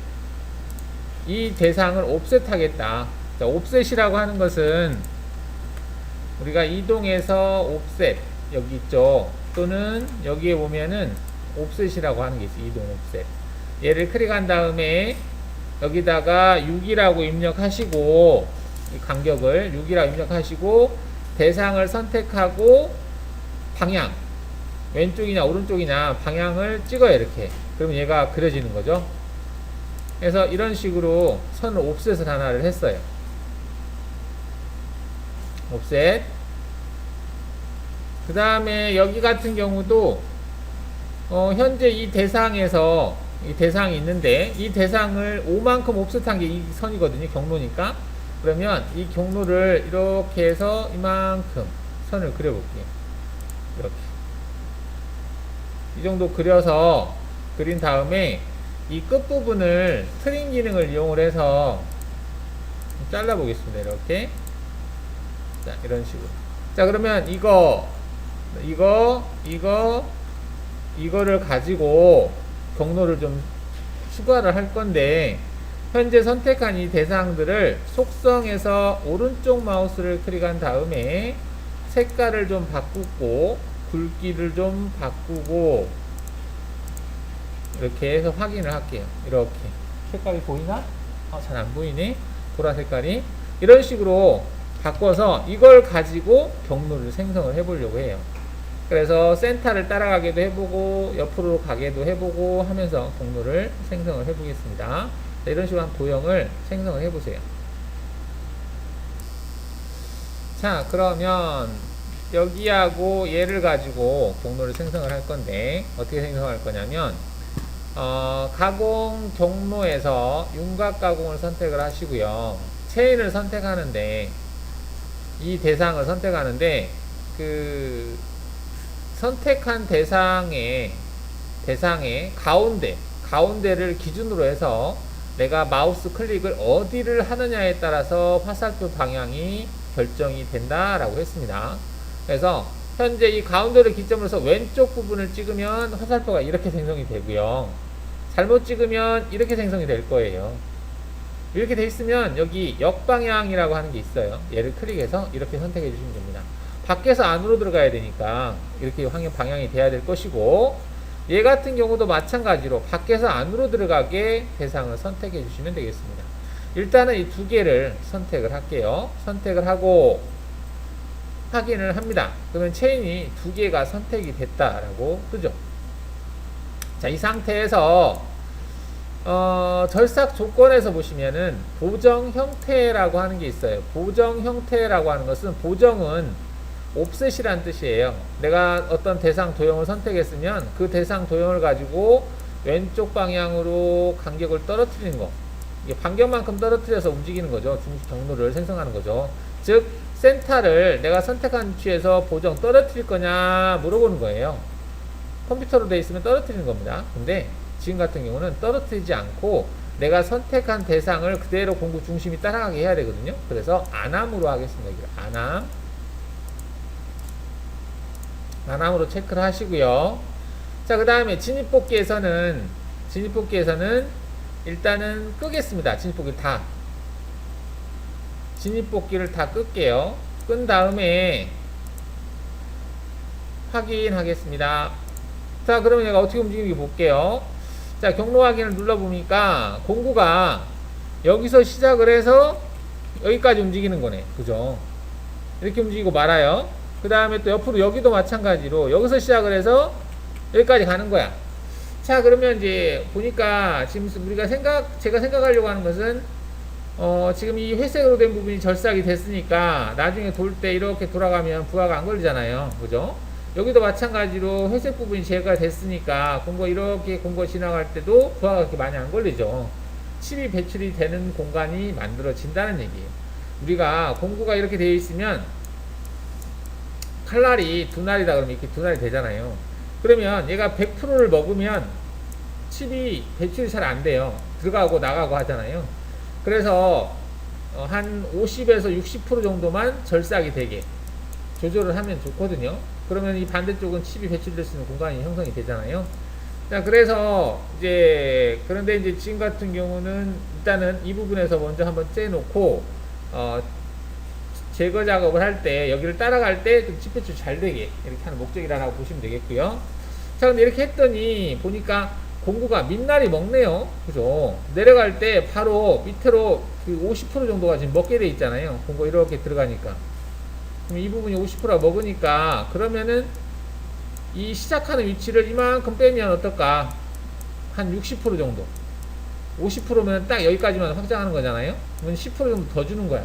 [SPEAKER 1] 이 대상을 옵셋 하겠다. 자, 옵셋이라고 하는 것은 우리가 이동해서 옵셋 여기 있죠. 또는 여기에 보면은 옵셋이라고 하는 게 있어요. 이동 옵셋. 얘를 클릭한 다음에 여기다가 6이라고 입력하시고, 이 간격을 6이라고 입력하시고, 대상을 선택하고 방향, 왼쪽이냐 오른쪽이냐 방향을 찍어요. 이렇게. 그러면 얘가 그려지는 거죠. 그래서 이런 식으로 선을 옵셋을 하나를 했어요. 옵셋. 그 다음에 여기 같은 경우도 현재 이 대상에서 이 대상이 있는데 이 대상을 5만큼 옵셋한 게 이 선이거든요. 경로니까. 그러면 이 경로를 이렇게 해서 이만큼 선을 그려볼게요. 이렇게. 이 정도 그려서 그린 다음에 이 끝부분을 트림 기능을 이용을 해서 잘라 보겠습니다. 이렇게. 자, 이런 식으로. 자, 그러면 이거를 가지고 경로를 좀 추가를 할 건데, 현재 선택한 이 대상들을 속성에서 오른쪽 마우스를 클릭한 다음에 색깔을 좀 바꾸고 굵기를 좀 바꾸고 이렇게 해서 확인을 할게요. 이렇게 색깔이 보이나? 잘 안 보이네. 보라 색깔이. 이런 식으로 바꿔서 이걸 가지고 경로를 생성을 해 보려고 해요. 그래서 센터를 따라가기도 해보고 옆으로 가기도 해보고 하면서 경로를 생성을 해 보겠습니다. 이런 식으로 한 도형을 생성을 해 보세요. 자, 그러면 여기하고 얘를 가지고 경로를 생성을 할 건데 어떻게 생성할 거냐면 가공 경로에서 윤곽 가공을 선택을 하시고요. 체인을 선택하는데 이 대상을 선택하는데 선택한 대상의 가운데를 기준으로 해서 내가 마우스 클릭을 어디를 하느냐에 따라서 화살표 방향이 결정이 된다라고 했습니다. 그래서 현재 이 가운데를 기점으로 해서 왼쪽 부분을 찍으면 화살표가 이렇게 생성이 되고요. 잘못 찍으면 이렇게 생성이 될 거예요. 이렇게 돼 있으면 여기 역방향이라고 하는 게 있어요. 얘를 클릭해서 이렇게 선택해 주시면 됩니다. 밖에서 안으로 들어가야 되니까 이렇게 방향이 돼야 될 것이고, 얘 같은 경우도 마찬가지로 밖에서 안으로 들어가게 대상을 선택해 주시면 되겠습니다. 일단은 이 두 개를 선택을 할게요. 선택을 하고 확인을 합니다. 그러면 체인이 두 개가 선택이 됐다라고 뜨죠. 자, 이 상태에서 절삭 조건에서 보시면은 보정 형태라고 하는 게 있어요. 보정 형태라고 하는 것은, 보정은 옵셋이란 뜻이에요. 내가 어떤 대상 도형을 선택했으면 그 대상 도형을 가지고 왼쪽 방향으로 간격을 떨어뜨리는 거. 이게 반경만큼 떨어뜨려서 움직이는 거죠. 중심 경로를 생성하는 거죠. 즉 센터를 내가 선택한 위치에서 보정 떨어뜨릴 거냐 물어보는 거예요. 컴퓨터로 되어 있으면 떨어뜨리는 겁니다. 근데 지금 같은 경우는 떨어뜨리지 않고 내가 선택한 대상을 그대로 공구 중심이 따라가게 해야 되거든요. 그래서 안함으로 하겠습니다. 안함으로 체크를 하시고요. 자, 그 다음에 진입복귀에서는 일단은 끄겠습니다. 진입복귀를 다 끌게요. 끈 다음에 확인하겠습니다. 자, 그러면 얘가 어떻게 움직이는지 볼게요. 자, 경로 확인을 눌러보니까 공구가 여기서 시작을 해서 여기까지 움직이는 거네. 그죠? 이렇게 움직이고 말아요. 그 다음에 또 옆으로 여기도 마찬가지로 여기서 시작을 해서 여기까지 가는 거야. 자, 그러면 이제 보니까 지금 제가 생각하려고 하는 것은 지금 이 회색으로 된 부분이 절삭이 됐으니까 나중에 돌 때 이렇게 돌아가면 부하가 안 걸리잖아요. 그죠? 여기도 마찬가지로 회색 부분이 제거가 됐으니까 공구 지나갈 때도 부하가 그렇게 많이 안 걸리죠. 칩이 배출이 되는 공간이 만들어진다는 얘기예요. 우리가 공구가 이렇게 되어 있으면 칼날이 두 날이다 그러면 이렇게 두 날이 되잖아요. 그러면 얘가 100%를 먹으면 칩이 배출이 잘 안 돼요. 들어가고 나가고 하잖아요. 그래서 한 50에서 60% 정도만 절삭이 되게 조절을 하면 좋거든요. 그러면 이 반대쪽은 칩이 배출될 수 있는 공간이 형성이 되잖아요. 자, 그래서 그런데 이제 지금 같은 경우는 일단은 이 부분에서 먼저 한번 째놓고 제거 작업을 할 때 여기를 따라갈 때 좀 칩 배출 잘 되게 이렇게 하는 목적이라고 보시면 되겠고요. 자, 근데 이렇게 했더니 보니까 공구가 민날이 먹네요. 그죠? 내려갈 때 바로 밑으로 그 50% 정도가 지금 먹게 돼 있잖아요. 공구가 이렇게 들어가니까. 그럼 이 부분이 50%가 먹으니까 그러면은 이 시작하는 위치를 이만큼 빼면 어떨까? 한 60% 정도. 50%면 딱 여기까지만 확장하는 거잖아요. 그러면 10% 정도 더 주는 거야.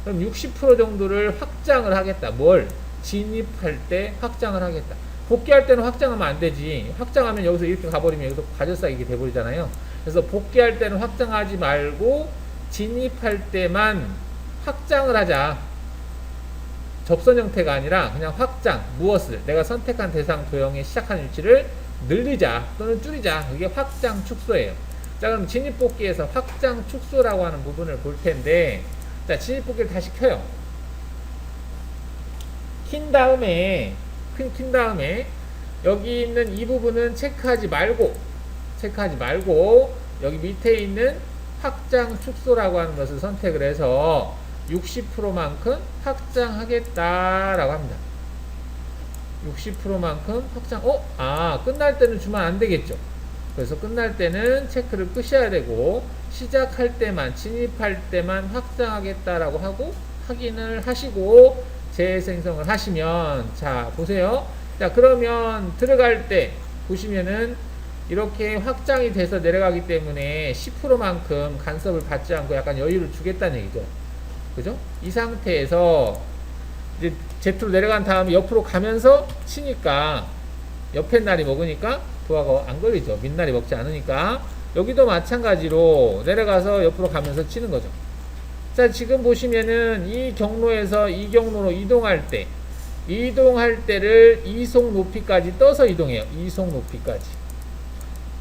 [SPEAKER 1] 그럼 60% 정도를 확장을 하겠다. 뭘? 진입할 때 확장을 하겠다. 복귀할 때는 확장하면 안 되지. 확장하면 여기서 이렇게 가버리면 여기서 과절삭이게 돼버리잖아요. 그래서 복귀할 때는 확장하지 말고 진입할 때만 확장을 하자. 접선 형태가 아니라 그냥 확장, 무엇을 내가 선택한 대상 도형의 시작하는 위치를 늘리자 또는 줄이자. 그게 확장 축소예요. 자, 그럼 진입복귀에서 확장 축소라고 하는 부분을 볼 텐데, 자, 진입복귀를 다시 켜요. 킨 다음에 여기 있는 이 부분은 체크하지 말고 여기 밑에 있는 확장 축소라고 하는 것을 선택을 해서 60%만큼 확장하겠다라고 합니다. 60%만큼 확장. 끝날 때는 주면 안 되겠죠. 그래서 끝날 때는 체크를 끄셔야 되고 시작할 때만, 진입할 때만 확장하겠다라고 하고 확인을 하시고 재생성을 하시면, 자, 보세요. 자, 그러면 들어갈 때 보시면은 이렇게 확장이 돼서 내려가기 때문에 10%만큼 간섭을 받지 않고 약간 여유를 주겠다는 얘기죠. 그죠? 이 상태에서 이제 Z로 내려간 다음에 옆으로 가면서 치니까 옆에 날이 먹으니까 부하가 안 걸리죠. 밑날이 먹지 않으니까. 여기도 마찬가지로 내려가서 옆으로 가면서 치는 거죠. 자, 지금 보시면은 이 경로에서 이 경로로 이동할 때를 이속 높이까지 떠서 이동해요. 이속 높이까지.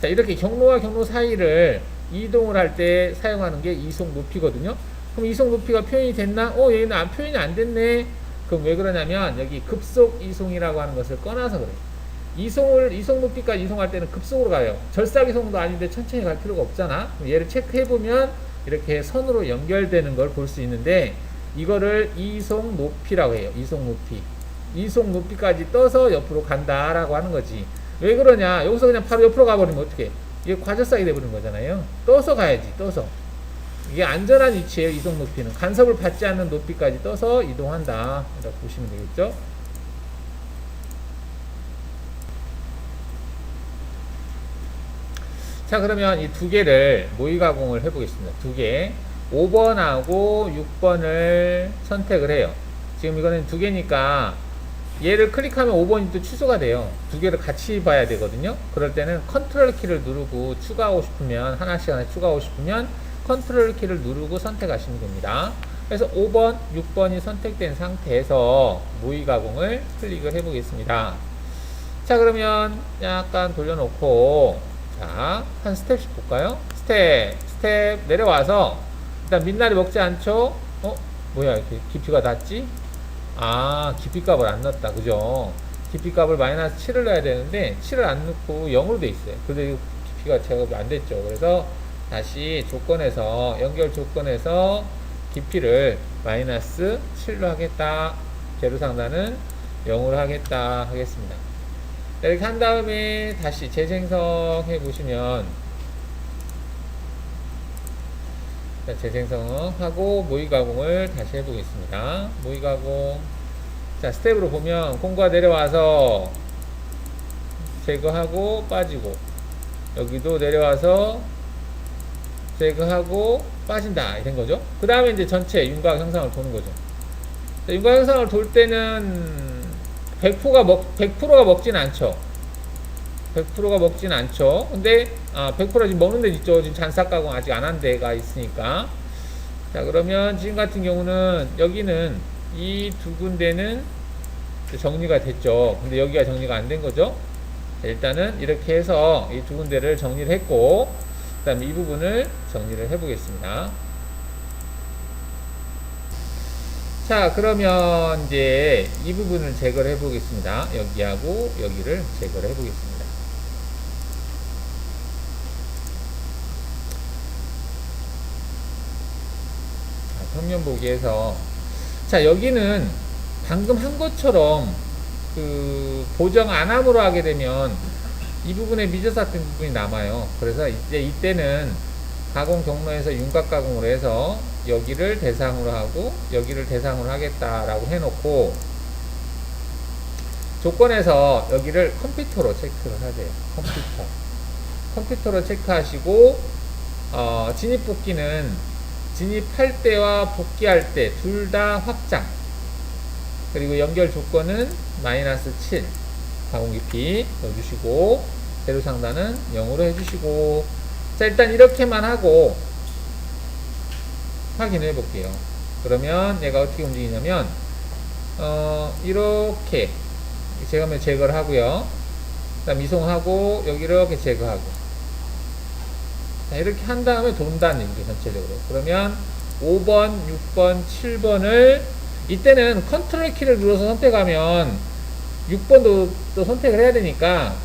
[SPEAKER 1] 자, 이렇게 경로와 경로 사이를 이동을 할 때 사용하는 게 이속 높이거든요. 그럼 이속 높이가 표현이 됐나? 얘는 표현이 안 됐네. 그럼 왜 그러냐면 여기 급속 이송이라고 하는 것을 꺼놔서 그래요. 이속 높이까지 이송할 때는 급속으로 가요. 절삭 이송도 아닌데 천천히 갈 필요가 없잖아. 그럼 얘를 체크해보면 이렇게 선으로 연결되는 걸 볼 수 있는데 이거를 이속 높이라고 해요. 이속 높이. 이속 높이까지 떠서 옆으로 간다라고 하는 거지. 왜 그러냐? 여기서 그냥 바로 옆으로 가버리면 어떡해? 이게 과절삭이 돼버리는 거잖아요. 떠서 가야지. 떠서. 이게 안전한 위치예요. 이동 높이는 간섭을 받지 않는 높이까지 떠서 이동한다 이렇게 보시면 되겠죠. 자, 그러면 이 두 개를 모의 가공을 해보겠습니다. 두 개 5번하고 6번을 선택을 해요. 지금 이거는 두 개니까 얘를 클릭하면 5번이 또 취소가 돼요. 두 개를 같이 봐야 되거든요. 그럴 때는 컨트롤 키를 누르고 추가하고 싶으면, 하나씩 추가하고 싶으면 컨트롤 키를 누르고 선택하시면 됩니다. 그래서 5번, 6번이 선택된 상태에서 모의 가공을 클릭을 해 보겠습니다. 자, 그러면 약간 돌려놓고, 자, 한 스텝씩 볼까요? 스텝 내려와서, 일단 민날이 먹지 않죠? 뭐야, 이렇게 깊이가 낮지? 아, 깊이값을 안 넣었다. 그죠? 깊이값을 마이너스 7을 넣어야 되는데 7을 안 넣고 0으로 돼 있어요. 근데 깊이가 제곱이 안 됐죠. 그래서 다시 조건에서, 연결 조건에서 깊이를 마이너스 7로 하겠다. 재료 상단은 0으로 하겠다 하겠습니다. 이렇게 한 다음에 다시 재생성해 보시면, 재생성하고 모의 가공을 다시 해보겠습니다. 모의 가공. 자, 스텝으로 보면 공과 내려와서 제거하고 빠지고, 여기도 내려와서 제거하고 빠진다 이런 거죠. 그 다음에 이제 전체 윤곽 형상을 도는 거죠. 자, 윤곽 형상을 돌 때는 100%가 먹진 않죠. 100%가 먹진 않죠. 근데 100% 지금 먹는 데 있죠. 지금 잔삭 가공 아직 안 한 데가 있으니까. 자, 그러면 지금 같은 경우는 여기는 이 두 군데는 정리가 됐죠. 근데 여기가 정리가 안 된 거죠. 자, 일단은 이렇게 해서 이 두 군데를 정리를 했고, 그 다음에 이 부분을 정리를 해 보겠습니다. 자, 그러면 이제 이 부분을 제거를 해 보겠습니다. 여기하고 여기를 제거를 해 보겠습니다. 평면 보기에서, 자, 여기는 방금 한 것처럼 그 보정 안함으로 하게 되면 이 부분에 미저사된 부분이 남아요. 그래서 이제 이때는 가공 경로에서 윤곽 가공으로 해서 여기를 대상으로 하고 여기를 대상으로 하겠다라고 해놓고, 조건에서 여기를 컴퓨터로 체크를 하세요. 컴퓨터로 체크하시고, 진입 복귀는 진입할 때와 복귀할 때 둘 다 확장, 그리고 연결 조건은 마이너스 7 가공 깊이 넣어주시고, 재료 상단은 0으로 해주시고. 자, 일단 이렇게만 하고 확인해 볼게요. 그러면 얘가 어떻게 움직이냐면, 이렇게 제거를 하고요. 그 다음 이송하고 여기 이렇게 제거하고. 자, 이렇게 한 다음에 돈다는 얘기죠, 전체적으로. 그러면 5번, 6번, 7번을 이때는 컨트롤 키를 눌러서 선택하면 6번도 또 선택을 해야 되니까,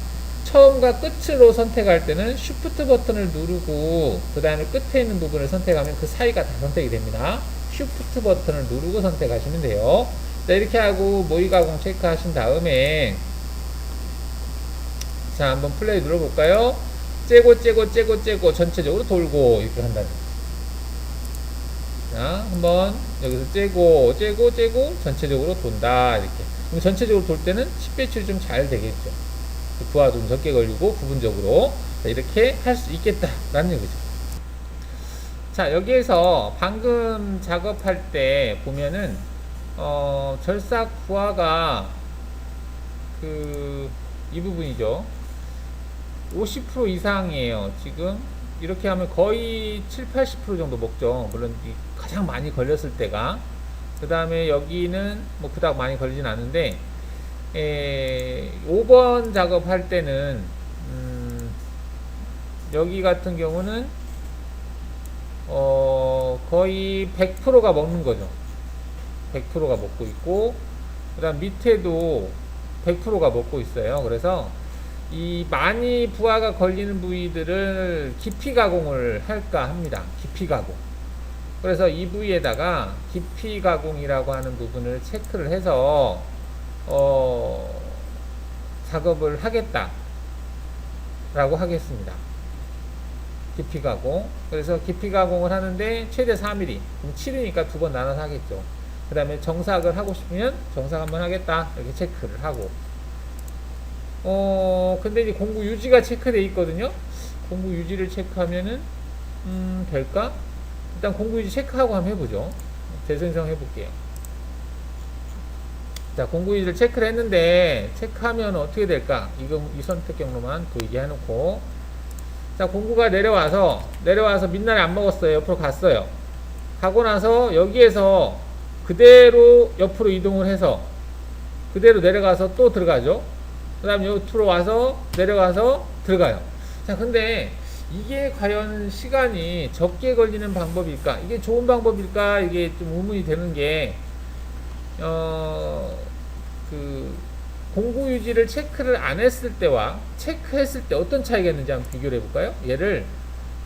[SPEAKER 1] 처음과 끝으로 선택할 때는 쉬프트 버튼을 누르고 그 다음에 끝에 있는 부분을 선택하면 그 사이가 다 선택이 됩니다. 쉬프트 버튼을 누르고 선택하시면 돼요. 자, 이렇게 하고 모의 가공 체크하신 다음에, 자, 한번 플레이 눌러볼까요? 째고 전체적으로 돌고 이렇게 한다는 거죠. 자, 한번 여기서 째고 전체적으로 돈다 이렇게. 그럼 전체적으로 돌 때는 10배출이 좀 잘 되겠죠. 부하도 좀 적게 걸리고 부분적으로. 자, 이렇게 할 수 있겠다라는 얘기죠. 자, 여기에서 방금 작업할 때 보면은 절삭 부하가 이 부분이죠. 50% 이상이에요. 지금 이렇게 하면 거의 7~80% 정도 먹죠. 물론 가장 많이 걸렸을 때가. 그 다음에 여기는 뭐 그닥 많이 걸리진 않는데, 5번 작업할 때는 여기 같은 경우는 거의 100%가 먹는 거죠. 100%가 먹고 있고, 그 다음 밑에도 100%가 먹고 있어요. 그래서 이 많이 부하가 걸리는 부위들을 깊이 가공을 할까 합니다. 깊이 가공. 그래서 이 부위에다가 깊이 가공이라고 하는 부분을 체크를 해서 작업을 하겠다 라고 하겠습니다. 깊이 가공. 그래서 깊이 가공을 하는데 최대 4mm, 그럼 7이니까 두 번 나눠서 하겠죠. 그 다음에 정삭을 하고 싶으면 정삭 한번 하겠다 이렇게 체크를 하고, 근데 이제 공구 유지가 체크되어 있거든요. 공구 유지를 체크하면은 될까? 일단 공구 유지 체크하고 한번 해보죠. 재생성 해볼게요. 자, 공구유지를 체크를 했는데, 체크하면 어떻게 될까? 이 선택 경로만 보이게 해놓고. 자, 공구가 내려와서 민날이 안 먹었어요. 옆으로 갔어요. 가고 나서 여기에서 그대로 옆으로 이동을 해서 그대로 내려가서 또 들어가죠. 그 다음 옆으로 와서 내려가서 들어가요. 자, 근데 이게 과연 시간이 적게 걸리는 방법일까? 이게 좋은 방법일까? 이게 좀 의문이 되는 게, 공구 유지를 체크를 안 했을 때와 체크했을 때 어떤 차이가 있는지 한번 비교를 해볼까요? 얘를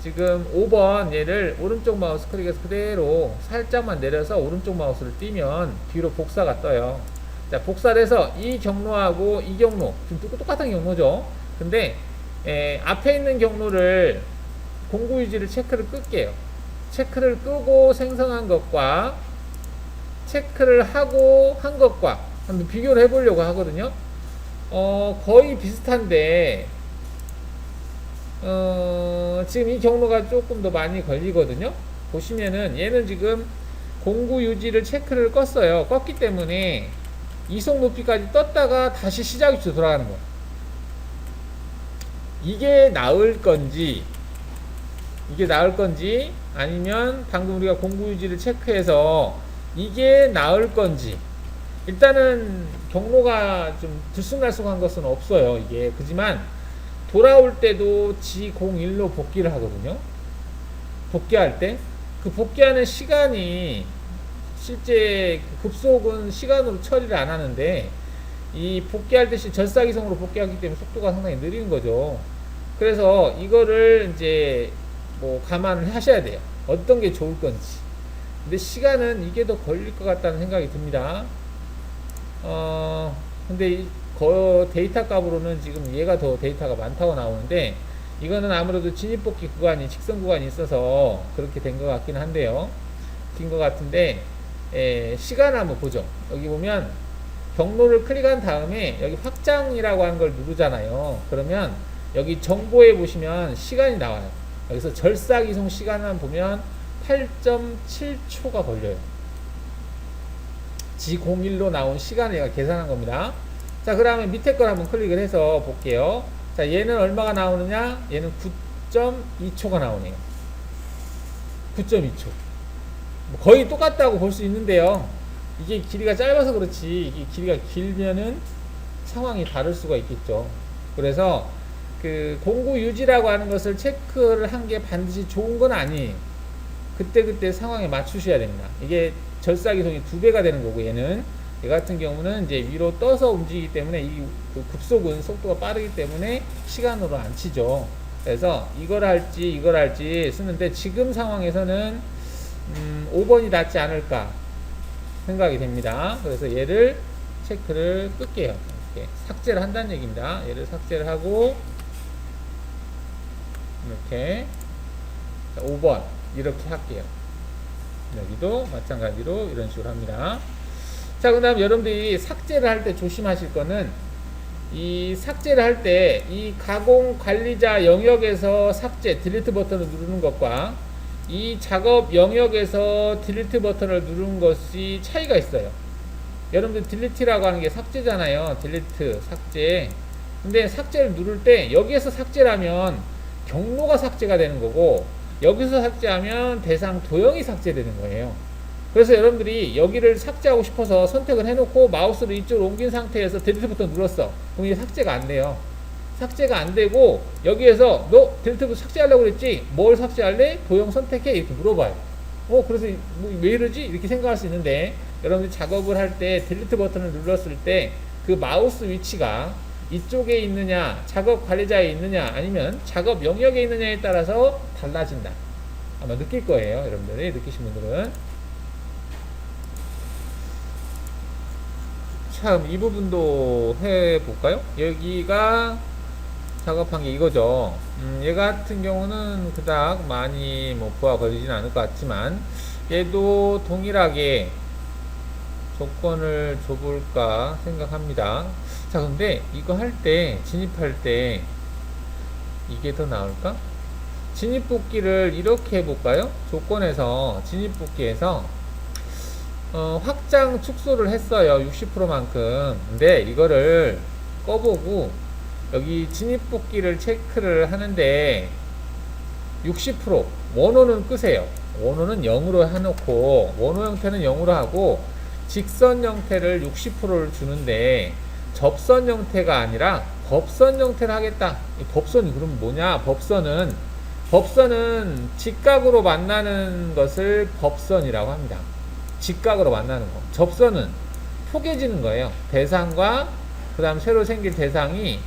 [SPEAKER 1] 지금 5번 얘를 오른쪽 마우스 클릭해서 그대로 살짝만 내려서 오른쪽 마우스를 띄면 뒤로 복사가 떠요. 자, 복사를 해서 이 경로하고 이 경로 지금 똑같은 경로죠. 근데 앞에 있는 경로를 공구 유지를 체크를 끌게요. 체크를 끄고 생성한 것과 체크를 하고 한 것과 한번 비교를 해보려고 하거든요. 거의 비슷한데 지금 이 경로가 조금 더 많이 걸리거든요. 보시면은 얘는 지금 공구 유지를 체크를 껐어요. 껐기 때문에 이속 높이까지 떴다가 다시 시작 위치로 돌아가는 거예요. 이게 나을 건지 아니면 방금 우리가 공구 유지를 체크해서 이게 나을 건지, 일단은 경로가 좀 들쑥날쑥한 것은 없어요. 이게 그지만 돌아올 때도 G01로 복귀를 하거든요. 복귀할 때 그 복귀하는 시간이 실제 급속은 시간으로 처리를 안 하는데, 이 복귀할 때 절사기성으로 복귀하기 때문에 속도가 상당히 느린 거죠. 그래서 이거를 이제 뭐 감안을 하셔야 돼요. 어떤 게 좋을 건지. 근데 시간은 이게 더 걸릴 것 같다는 생각이 듭니다. 근데 데이터 값으로는 지금 얘가 더 데이터가 많다고 나오는데, 이거는 아무래도 진입복귀 구간이 직선 구간이 있어서 그렇게 된 것 같긴 한데요. 긴 것 같은데, 시간 한번 보죠. 여기 보면 경로를 클릭한 다음에 여기 확장이라고 하는 걸 누르잖아요. 그러면 여기 정보에 보시면 시간이 나와요. 여기서 절삭이송 시간만 보면 8.7초가 걸려요. G01로 나온 시간을 얘가 계산한 겁니다. 자, 그 다음에 밑에 걸 한번 클릭을 해서 볼게요. 자, 얘는 얼마가 나오느냐? 얘는 9.2초가 나오네요. 9.2초. 거의 똑같다고 볼 수 있는데요. 이게 길이가 짧아서 그렇지, 이게 길이가 길면은 상황이 다를 수가 있겠죠. 그래서 그 공구 유지라고 하는 것을 체크를 한 게 반드시 좋은 건 아니에요. 그때 상황에 맞추셔야 됩니다. 이게 절삭이송이 2배가 되는 거고, 얘 같은 경우는 이제 위로 떠서 움직이기 때문에 그 급속은 속도가 빠르기 때문에 시간으로 안 치죠. 그래서 이걸 할지 쓰는데, 지금 상황에서는 5번이 낫지 않을까 생각이 됩니다. 그래서 얘를 체크를 끌게요. 이렇게 삭제를 한다는 얘기입니다. 얘를 삭제를 하고 이렇게 5번 이렇게 할게요. 여기도 마찬가지로 이런 식으로 합니다. 자, 그 다음 여러분들이 삭제를 할 때 조심하실 거는, 이 삭제를 할 때 이 가공 관리자 영역에서 삭제 딜리트 버튼을 누르는 것과 이 작업 영역에서 딜리트 버튼을 누르는 것이 차이가 있어요. 여러분들 딜리트라고 하는 게 삭제잖아요. 딜리트, 삭제. 근데 삭제를 누를 때 여기에서 삭제라면 경로가 삭제가 되는 거고, 여기서 삭제하면 대상 도형이 삭제되는 거예요. 그래서 여러분들이 여기를 삭제하고 싶어서 선택을 해놓고 마우스를 이쪽으로 옮긴 상태에서 딜리트 버튼 눌렀어. 그럼 이게 삭제가 안 돼요. 삭제가 안 되고, 여기에서 너 딜리트 버튼 삭제하려고 그랬지? 뭘 삭제할래? 도형 선택해? 이렇게 물어봐요. 그래서 왜 이러지? 이렇게 생각할 수 있는데, 여러분들이 작업을 할 때 딜리트 버튼을 눌렀을 때 그 마우스 위치가 이쪽에 있느냐, 작업 관리자에 있느냐, 아니면 작업 영역에 있느냐에 따라서 달라진다. 아마 느낄 거예요. 여러분들이 느끼신 분들은. 참, 이 부분도 해볼까요? 여기가 작업한 게 이거죠. 얘 같은 경우는 그닥 많이 부하 걸리진 않을 것 같지만, 얘도 동일하게 조건을 줘볼까 생각합니다. 자, 근데 이거 할 때, 진입할 때 이게 더 나을까? 진입복귀를 이렇게 해볼까요? 조건에서 진입복귀에서 확장 축소를 했어요. 60%만큼. 근데 이거를 꺼보고 여기 진입복귀를 체크를 하는데 60% 원호는 끄세요. 원호는 0으로 해놓고 원호 형태는 0으로 하고 직선 형태를 60%를 주는데 접선 형태가 아니라 법선 형태를 하겠다. 이 법선이 그럼 뭐냐? 법선은 직각으로 만나는 것을 법선이라고 합니다. 직각으로 만나는 거. 접선은 포개지는 거예요. 대상과 그 다음 새로 생길 대상이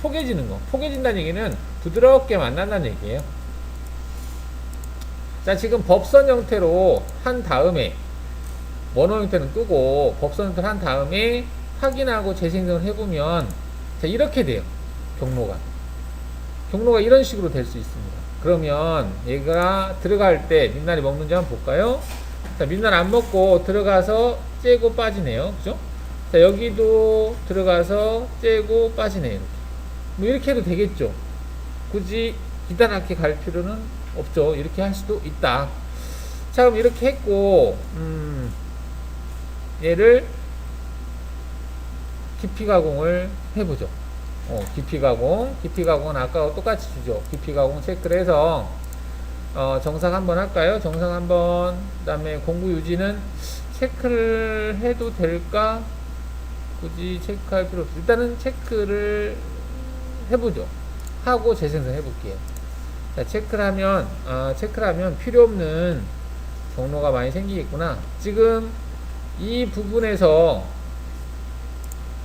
[SPEAKER 1] 포개지는 거. 포개진다는 얘기는 부드럽게 만난다는 얘기예요. 자, 지금 법선 형태로 한 다음에 원호 형태는 끄고 법선 형태를 한 다음에 확인하고 재생성을 해보면 자, 이렇게 돼요. 경로가 이런 식으로 될 수 있습니다. 그러면 얘가 들어갈 때 민날이 먹는지 한번 볼까요? 자, 민날 안 먹고 들어가서 째고 빠지네요. 그죠? 자, 여기도 들어가서 째고 빠지네요. 이렇게. 뭐 이렇게 해도 되겠죠. 굳이 기다랗게 갈 필요는 없죠. 이렇게 할 수도 있다. 자, 그럼 이렇게 했고 얘를 깊이 가공을 해보죠. 깊이 가공은 아까와 똑같이 주죠. 깊이 가공 체크를 해서 정상 한번 할까요? 정상 한번. 그 다음에 공구 유지는 체크를 해도 될까? 굳이 체크할 필요 없어. 일단은 체크를 해보죠. 하고 재생성 해볼게요. 자, 체크를 하면 필요 없는 경로가 많이 생기겠구나. 지금 이 부분에서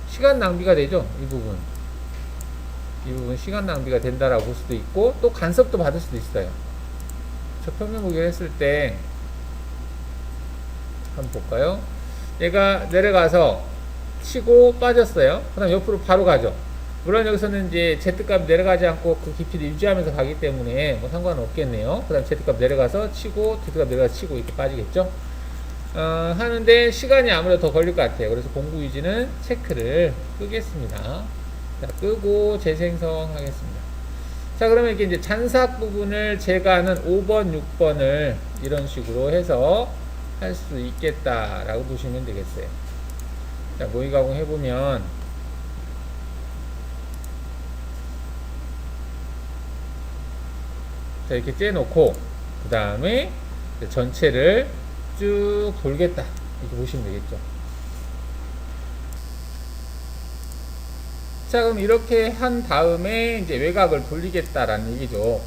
[SPEAKER 1] 시간 낭비가 되죠. 이 부분 시간 낭비가 된다라고 볼 수도 있고, 또 간섭도 받을 수도 있어요. 저 평면 보기를 했을 때 한번 볼까요? 얘가 내려가서 치고 빠졌어요. 그 다음 옆으로 바로 가죠. 물론 여기서는 이제 Z값 내려가지 않고 그 깊이를 유지하면서 가기 때문에 뭐 상관은 없겠네요. 그 다음 Z값 내려가서 치고, Z값 내려가서 치고 이렇게 빠지겠죠. 하는데 시간이 아무래도 더 걸릴 것 같아요. 그래서 공구 유지는 체크를 끄겠습니다. 자, 끄고 재생성 하겠습니다. 자, 그러면 이렇게 이제 잔삭 부분을 제가 하는 5번, 6번을 이런 식으로 해서 할 수 있겠다라고 보시면 되겠어요. 자, 모의 가공 해보면 자, 이렇게 째놓고 그 다음에 전체를 쭉 돌겠다 이렇게 보시면 되겠죠. 자, 그럼 이렇게 한 다음에 이제 외곽을 돌리겠다라는 얘기죠.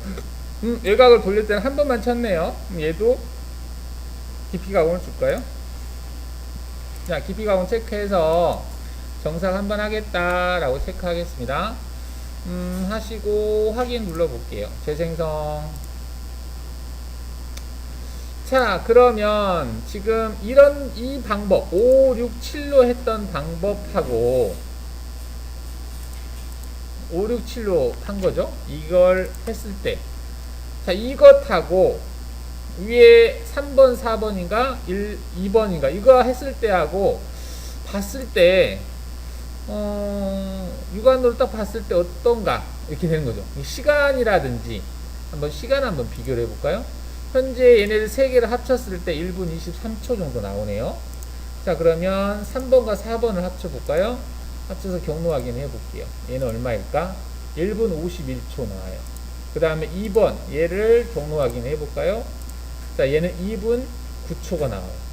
[SPEAKER 1] 외곽을 돌릴 때는 한 번만 쳤네요. 얘도 깊이 가공을 줄까요? 자, 깊이 가공 체크해서 정상 한 번 하겠다라고 체크하겠습니다. 하시고 확인 눌러볼게요. 재생성. 자, 그러면 지금 이 방법 5, 6, 7로 했던 방법하고 5, 6, 7로 한 거죠. 이걸 했을 때. 자, 이것하고 위에 3번, 4번인가 2번인가 이거 했을 때하고 봤을 때 육안으로 딱 봤을 때 어떤가 이렇게 되는 거죠. 시간이라든지 시간 한번 비교를 해볼까요? 현재 얘네들 3개를 합쳤을 때 1분 23초 정도 나오네요. 자, 그러면 3번과 4번을 합쳐볼까요? 합쳐서 경로 확인해 볼게요. 얘는 얼마일까? 1분 51초 나와요. 그 다음에 2번 얘를 경로 확인해 볼까요? 자, 얘는 2분 9초가 나와요.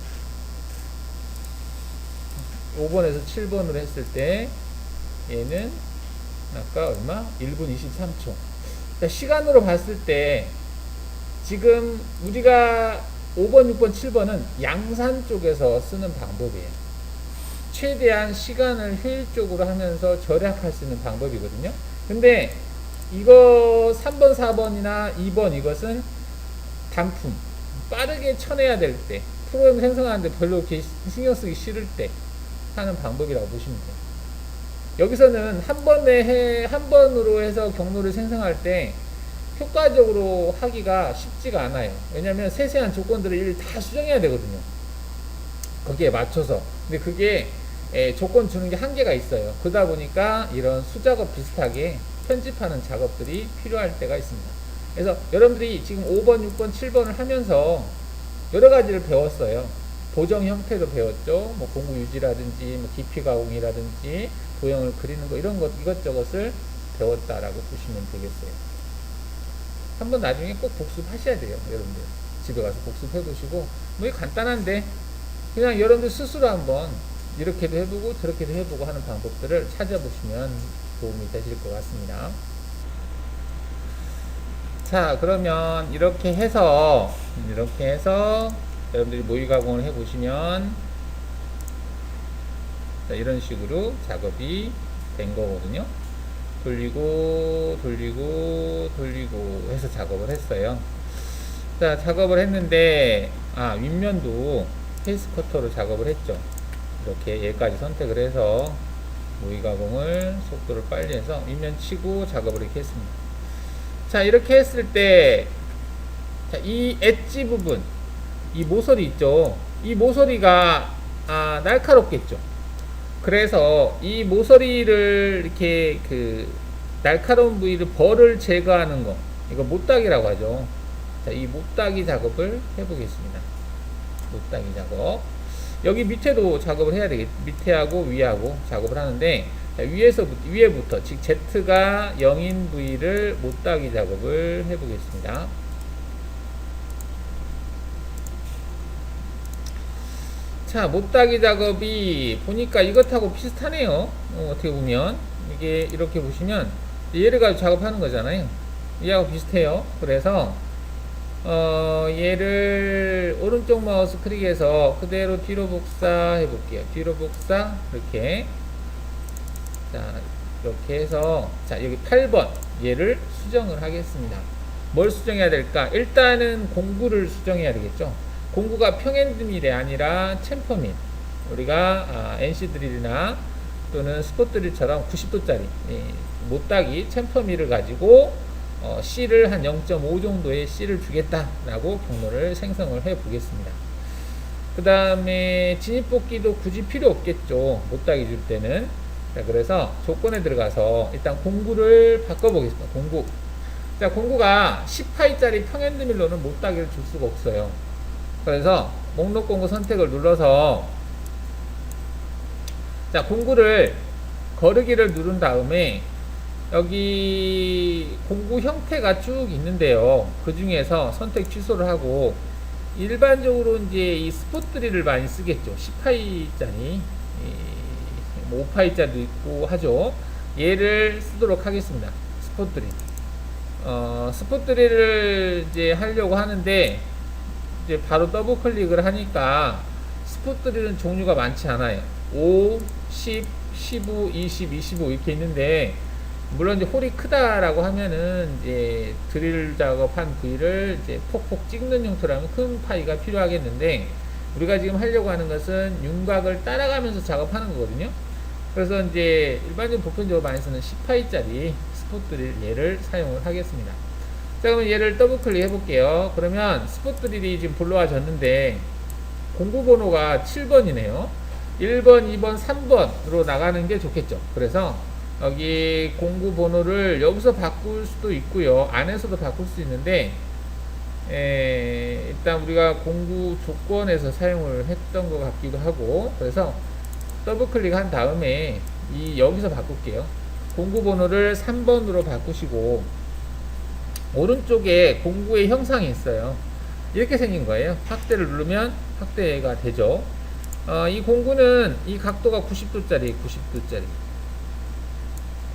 [SPEAKER 1] 5번에서 7번으로 했을 때 얘는 아까 얼마? 1분 23초. 자, 시간으로 봤을 때 지금 우리가 5번, 6번, 7번은 양산 쪽에서 쓰는 방법이에요. 최대한 시간을 효율적으로 하면서 절약할 수 있는 방법이거든요. 근데 이거 3번, 4번이나 2번 이것은 단품 빠르게 쳐내야 될 때, 프로그램 생성하는데 별로 이렇게 신경 쓰기 싫을 때 하는 방법이라고 보시면 돼요. 여기서는 한 번으로 해서 경로를 생성할 때 효과적으로 하기가 쉽지가 않아요. 왜냐하면 세세한 조건들을 다 수정해야 되거든요. 거기에 맞춰서. 근데 그게 조건 주는 게 한계가 있어요. 그러다 보니까 이런 수작업 비슷하게 편집하는 작업들이 필요할 때가 있습니다. 그래서 여러분들이 지금 5번, 6번, 7번을 하면서 여러 가지를 배웠어요. 보정 형태도 배웠죠. 뭐 공구 유지라든지 뭐 깊이 가공이라든지 도형을 그리는 거 이런 것 이것저것을 배웠다라고 보시면 되겠어요. 한번 나중에 꼭 복습하셔야 돼요, 여러분들. 집에 가서 복습해 보시고 뭐 이게 간단한데 그냥 여러분들 스스로 한번 이렇게도 해보고 저렇게도 해보고 하는 방법들을 찾아보시면 도움이 되실 것 같습니다. 자, 그러면 이렇게 해서 여러분들이 모의 가공을 해 보시면 이런 식으로 작업이 된 거거든요. 돌리고 해서 작업을 했어요. 자, 작업을 했는데 윗면도 페이스 커터로 작업을 했죠. 이렇게 얘까지 선택을 해서 모의 가공을 속도를 빨리 해서 윗면 치고 작업을 이렇게 했습니다. 자, 이렇게 했을 때 이 엣지 부분, 이 모서리 있죠. 이 모서리가 날카롭겠죠. 그래서 이 모서리를 이렇게 그 날카로운 부위를 벌을 제거하는 거, 이거 못따기라고 하죠. 자, 이 못따기 작업을 해보겠습니다. 못따기 작업. 여기 밑에도 작업을 해야 되겠, 밑에하고 위하고 작업을 하는데, 자, 위에부터, 즉 Z가 0인 부위를 못따기 작업을 해보겠습니다. 자, 못따기 작업이 보니까 이것하고 비슷하네요. 어떻게 보면 이게 이렇게 보시면 얘를 가지고 작업하는 거잖아요. 얘하고 비슷해요. 그래서 얘를 오른쪽 마우스 클릭해서 그대로 뒤로 복사해 볼게요. 뒤로 복사, 이렇게. 자, 이렇게 해서, 자, 여기 8번 얘를 수정을 하겠습니다. 뭘 수정해야 될까? 일단은 공구를 수정해야 되겠죠. 공구가 평행드밀이 아니라 챔퍼밀. 우리가 NC 드릴이나 또는 스포 드릴처럼 90도짜리 못따기 챔퍼밀을 가지고 C를 한 0.5 정도의 C를 주겠다라고 경로를 생성을 해 보겠습니다. 그 다음에 진입복귀도 굳이 필요 없겠죠. 못따기 줄 때는. 자, 그래서 조건에 들어가서 일단 공구를 바꿔보겠습니다. 공구. 자, 공구가 10파이짜리 평행드밀로는 못따기를 줄 수가 없어요. 그래서 목록 공구 선택을 눌러서, 자, 공구를 거르기를 누른 다음에 여기 공구 형태가 쭉 있는데요. 그 중에서 선택 취소를 하고, 일반적으로 이제 이 스포 드릴을 많이 쓰겠죠. 10파이짜리, 뭐 5파이짜리도 있고 하죠. 얘를 쓰도록 하겠습니다. 스포 드릴. 스포 드릴을 이제 하려고 하는데, 이제 바로 더블 클릭을 하니까 스포 드릴은 종류가 많지 않아요. 5, 10, 15, 20, 25 이렇게 있는데, 물론 이제 홀이 크다라고 하면은 이제 드릴 작업한 부위를 이제 폭폭 찍는 용도라면 큰 파이가 필요하겠는데, 우리가 지금 하려고 하는 것은 윤곽을 따라가면서 작업하는 거거든요. 그래서 이제 일반적으로 보편적으로 많이 쓰는 10파이짜리 스포 드릴 얘를 사용을 하겠습니다. 자, 그러면 얘를 더블 클릭 해볼게요. 그러면 스포 드릴이 지금 불러와졌는데 공구 번호가 7번이네요. 1번, 2번, 3번으로 나가는 게 좋겠죠. 그래서 여기 공구 번호를 여기서 바꿀 수도 있고요. 안에서도 바꿀 수 있는데, 일단 우리가 공구 조건에서 사용을 했던 것 같기도 하고, 그래서 더블 클릭한 다음에 여기서 바꿀게요. 공구 번호를 3번으로 바꾸시고, 오른쪽에 공구의 형상이 있어요. 이렇게 생긴 거예요. 확대를 누르면 확대가 되죠. 이 공구는 이 각도가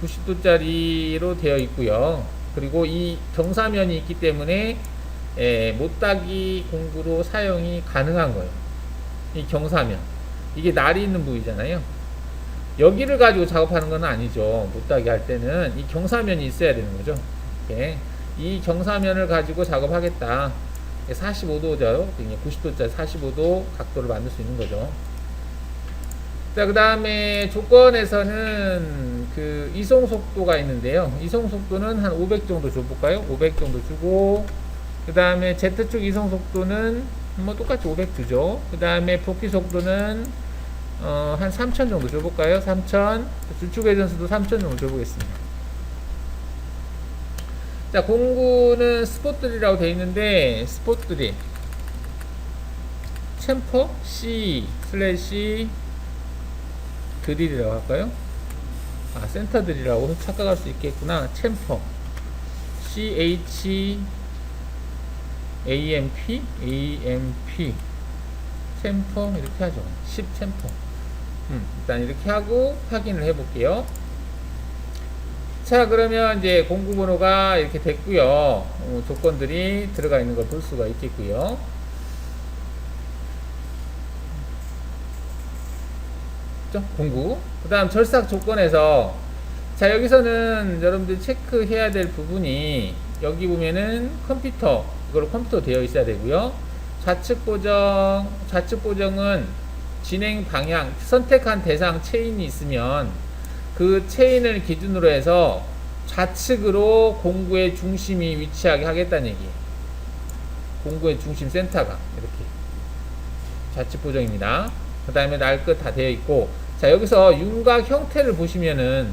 [SPEAKER 1] 90도짜리로 되어 있고요. 그리고 이 경사면이 있기 때문에 못따기 공구로 사용이 가능한 거예요. 이 경사면, 이게 날이 있는 부위잖아요. 여기를 가지고 작업하는 건 아니죠. 못따기 할 때는 이 경사면이 있어야 되는 거죠. 이렇게 이 경사면을 가지고 작업하겠다. 45도죠. 90도짜리 45도 각도를 만들 수 있는 거죠. 자, 그 다음에 조건에서는 그 이송 속도가 있는데요. 이송 속도는 한 500 정도 줘볼까요? 500 정도 주고, 그 다음에 Z축 이송 속도는 뭐 똑같이 500 주죠. 그 다음에 복귀 속도는 한 3000 정도 줘볼까요? 3000. 주축 회전수도 3000 정도 줘보겠습니다. 자, 공구는 스포 드릴이라고 되어 있는데, 스포 드릴. 챔퍼 C 슬래시 드릴이라고 할까요? 아, 센터 드릴이라고 착각할 수 있겠구나. 챔퍼 CH AMP 챔퍼 이렇게 하죠. 10 챔퍼. 일단 이렇게 하고 확인을 해 볼게요. 자, 그러면 이제 공구번호가 이렇게 됐고요. 조건들이 들어가 있는 걸 볼 수가 있겠고요. 공구. 그 다음 절삭 조건에서, 자, 여기서는 여러분들 체크해야 될 부분이, 여기 보면은 컴퓨터, 이걸로 컴퓨터 되어 있어야 되고요. 좌측 보정은 진행 방향, 선택한 대상 체인이 있으면 그 체인을 기준으로 해서 좌측으로 공구의 중심이 위치하게 하겠다는 얘기예요. 공구의 중심 센터가 이렇게 좌측 보정입니다. 그 다음에 날 끝 다 되어 있고, 자, 여기서 윤곽 형태를 보시면은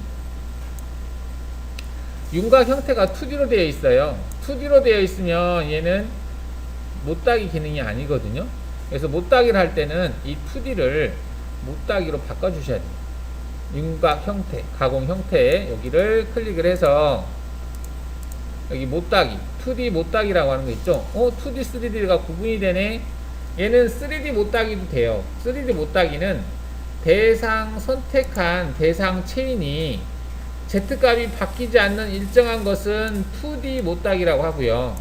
[SPEAKER 1] 윤곽 형태가 2D로 되어 있어요. 2D로 되어 있으면 얘는 못따기 기능이 아니거든요. 그래서 못따기를 할 때는 이 2D를 못따기로 바꿔주셔야 돼요. 윤곽 형태, 가공 형태에 여기를 클릭을 해서 여기 못따기, 2D 못따기라고 하는 거 있죠. 2D, 3D가 구분이 되네. 얘는 3D 못따기도 돼요. 3D 못따기는 대상 선택한 대상 체인이 Z값이 바뀌지 않는 일정한 것은 2D 못따기라고 하고요.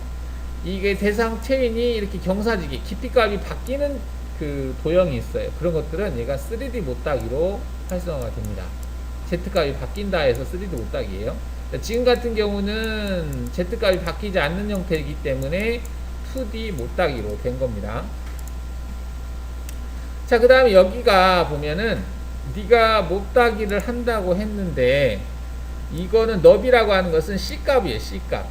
[SPEAKER 1] 이게 대상 체인이 이렇게 경사지게 깊이값이 바뀌는 그 도형이 있어요. 그런 것들은 얘가 3D 못따기로 활성화가 됩니다. Z값이 바뀐다 해서 3D 못따기예요. 지금 같은 경우는 Z값이 바뀌지 않는 형태이기 때문에 2D 못따기로 된 겁니다. 자, 그 다음에 여기가 보면은 네가 못따기를 한다고 했는데, 이거는 너비라고 하는 것은 C값이에요. C값.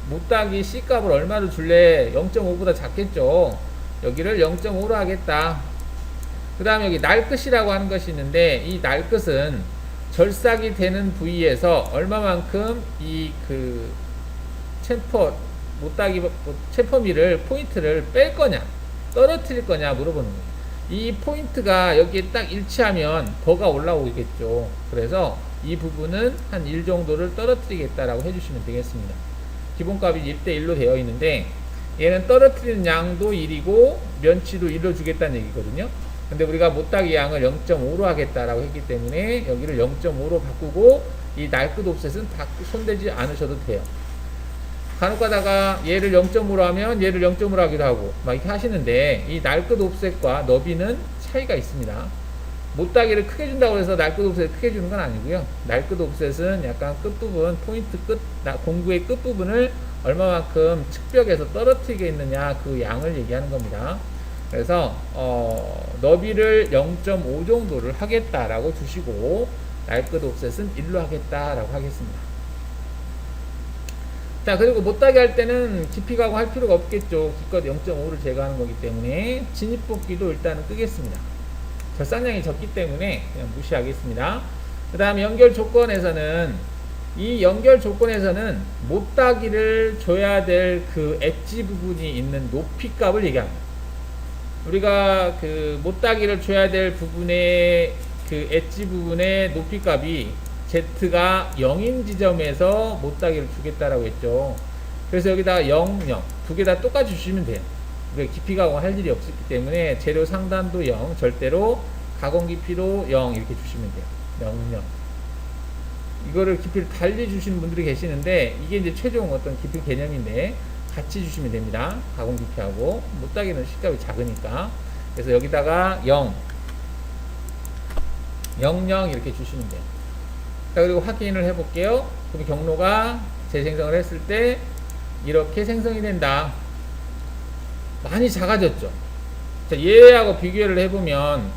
[SPEAKER 1] 못따기 C값을 얼마로 줄래? 0.5보다 작겠죠. 여기를 0.5로 하겠다. 그 다음에 여기 날끝이라고 하는 것이 있는데, 이 날끝은 절삭이 되는 부위에서 얼마만큼 이 그 챔퍼미를 포인트를 뺄 거냐, 떨어뜨릴 거냐 물어보는 거예요. 이 포인트가 여기에 딱 일치하면 더가 올라오겠죠. 그래서 이 부분은 한 1 정도를 떨어뜨리겠다라고 해주시면 되겠습니다. 기본값이 1대1로 되어 있는데, 얘는 떨어뜨리는 양도 1이고 면치도 1로 주겠다는 얘기거든요. 근데 우리가 못따기 양을 0.5로 하겠다라고 했기 때문에 여기를 0.5로 바꾸고, 이 날끝 옵셋은 손대지 않으셔도 돼요. 간혹 가다가 얘를 0.5로 하면 얘를 0.5로 하기도 하고 막 이렇게 하시는데, 이 날끝 옵셋과 너비는 차이가 있습니다. 못따기를 크게 준다고 해서 날끝 옵셋을 크게 주는 건 아니고요. 날끝 옵셋은 약간 끝부분, 포인트 끝, 공구의 끝부분을 얼마만큼 측벽에서 떨어뜨리게 있느냐, 그 양을 얘기하는 겁니다. 그래서 너비를 0.5 정도를 하겠다라고 주시고, 날끝 옵셋은 1로 하겠다라고 하겠습니다. 자, 그리고 못따기 할 때는 깊이 가고 할 필요가 없겠죠. 기껏 0.5를 제거하는 거기 때문에 진입복귀도 일단은 끄겠습니다. 절삭량이 적기 때문에 그냥 무시하겠습니다. 그 다음 연결 조건에서는, 이 연결 조건에서는 못따기를 줘야 될 그 엣지 부분이 있는 높이 값을 얘기합니다. 우리가 그 못따기를 줘야 될 부분의 그 엣지 부분의 높이 값이 Z가 0인 지점에서 못따기를 주겠다라고 했죠. 그래서 여기다가 0, 0 두 개 다 똑같이 주시면 돼요. 깊이 가공할 일이 없기 때문에 재료 상단도 0, 절대로 가공 깊이도 0 이렇게 주시면 돼요. 0, 0. 이거를 깊이를 달리 주시는 분들이 계시는데, 이게 이제 최종 어떤 깊이 개념인데 같이 주시면 됩니다. 가공 깊이하고. 못따기는 C값이 작으니까. 그래서 여기다가 0, 0, 0 이렇게 주시면 돼요. 자, 그리고 확인을 해 볼게요. 그럼 경로가 재생성을 했을 때 이렇게 생성이 된다. 많이 작아졌죠. 자, 얘하고 비교를 해보면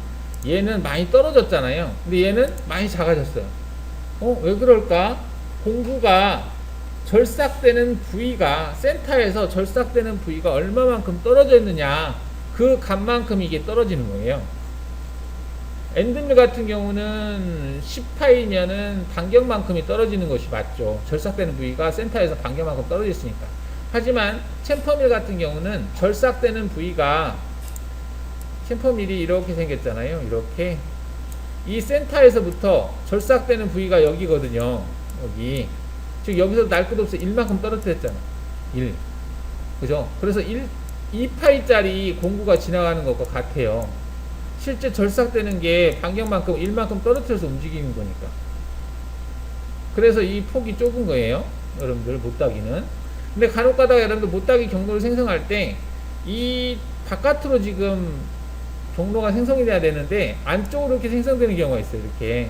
[SPEAKER 1] 얘는 많이 떨어졌잖아요. 근데 얘는 많이 작아졌어요. 왜 그럴까? 공구가 절삭되는 부위가, 센터에서 절삭되는 부위가 얼마만큼 떨어져 있느냐, 그 값만큼 이게 떨어지는 거예요. 엔드밀 같은 경우는 10파이면은 반경만큼이 떨어지는 것이 맞죠. 절삭되는 부위가 센터에서 반경만큼 떨어져 있으니까. 하지만 챔퍼밀 같은 경우는 절삭되는 부위가 챔퍼밀이 이렇게 생겼잖아요. 이렇게 이 센터에서부터 절삭되는 부위가 여기거든요. 여기 즉 여기서 날 것 없이 1만큼 떨어뜨렸잖아. 1 그죠? 그래서 2파이짜리 공구가 지나가는 것과 같아요. 실제 절삭되는 게 반경만큼 1만큼 떨어뜨려서 움직이는 거니까. 그래서 이 폭이 좁은 거예요. 여러분들 못따기는. 근데 간혹 가다가 여러분들 못따기 경로를 생성할 때 이 바깥으로 지금 경로가 생성이 돼야 되는데 안쪽으로 이렇게 생성되는 경우가 있어요. 이렇게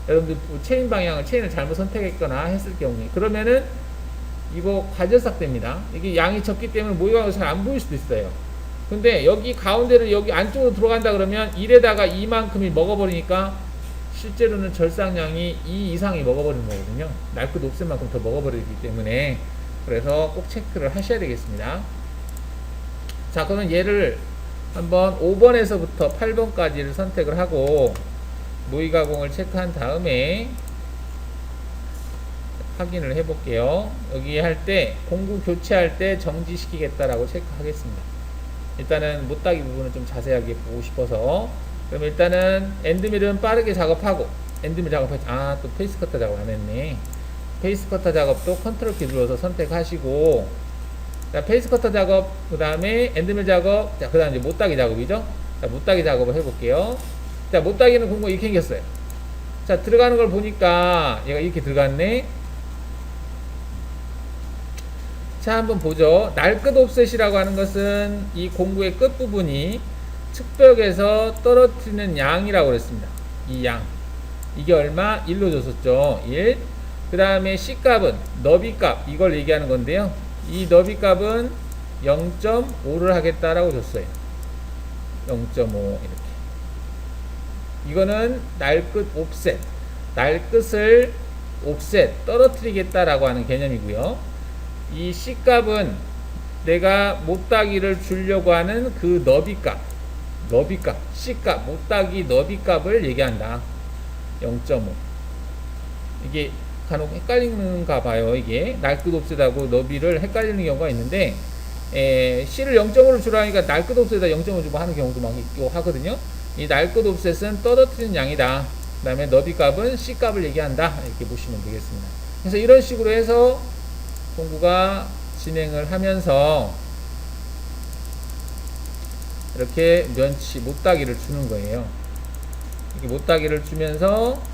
[SPEAKER 1] 여러분들 체인 방향을 체인을 잘못 선택했거나 했을 경우에 그러면은 이거 과절삭됩니다. 이게 양이 적기 때문에 모양이 잘 안 보일 수도 있어요. 근데 여기 가운데를 여기 안쪽으로 들어간다 그러면 1에다가 2만큼이 먹어버리니까 실제로는 절삭량이 2 이상이 먹어버리는 거거든요. 날것 옵셋 만큼 더 먹어버리기 때문에. 그래서 꼭 체크를 하셔야 되겠습니다. 자, 그러면 얘를 한번 5번에서부터 8번까지를 선택을 하고 모의 가공을 체크한 다음에 확인을 해 볼게요. 여기 할 때 공구 교체할 때 정지시키겠다라고 체크하겠습니다. 일단은 못따기 부분을 좀 자세하게 보고 싶어서 그럼 일단은 엔드밀은 빠르게 작업하고 엔드밀 작업하지 또 페이스 커터 작업 안 했네. 페이스 커터 작업도 컨트롤 키 눌러서 선택하시고 자, 페이스 커터 작업, 그 다음에 엔드밀 작업, 자, 그 다음에 이제 못따기 작업이죠. 자, 못따기 작업을 해볼게요. 자, 못따기는 공구가 이렇게 생겼어요. 자, 들어가는 걸 보니까 얘가 이렇게 들어갔네. 자, 한번 보죠. 날끝 옵셋이라고 하는 것은 이 공구의 끝부분이 측벽에서 떨어뜨리는 양이라고 그랬습니다. 이 양. 이게 얼마? 1로 줬었죠. 1. 그 다음에 C값은 너비값, 이걸 얘기하는 건데요. 이 너비값은 0.5를 하겠다라고 줬어요. 0.5 이렇게. 이거는 날끝 옵셋. 날끝을 옵셋, 떨어뜨리겠다라고 하는 개념이고요. 이 C값은 내가 못따기를 주려고 하는 그 너비값, C값, 못따기 너비값을 얘기한다. 0.5. 이게 간혹 헷갈리는가 봐요. 이게 날끝 옵셋하고 너비를 헷갈리는 경우가 있는데 C를 0.5로 주라니까 날끝 옵셋에다 0.5 주고 하는 경우도 막 있고 하거든요. 이 날끝 옵셋은 떨어뜨리는 양이다. 그 다음에 너비값은 C값을 얘기한다. 이렇게 보시면 되겠습니다. 그래서 이런 식으로 해서 공구가 진행을 하면서 이렇게 면치 못따기를 주는 거예요. 이렇게 못따기를 주면서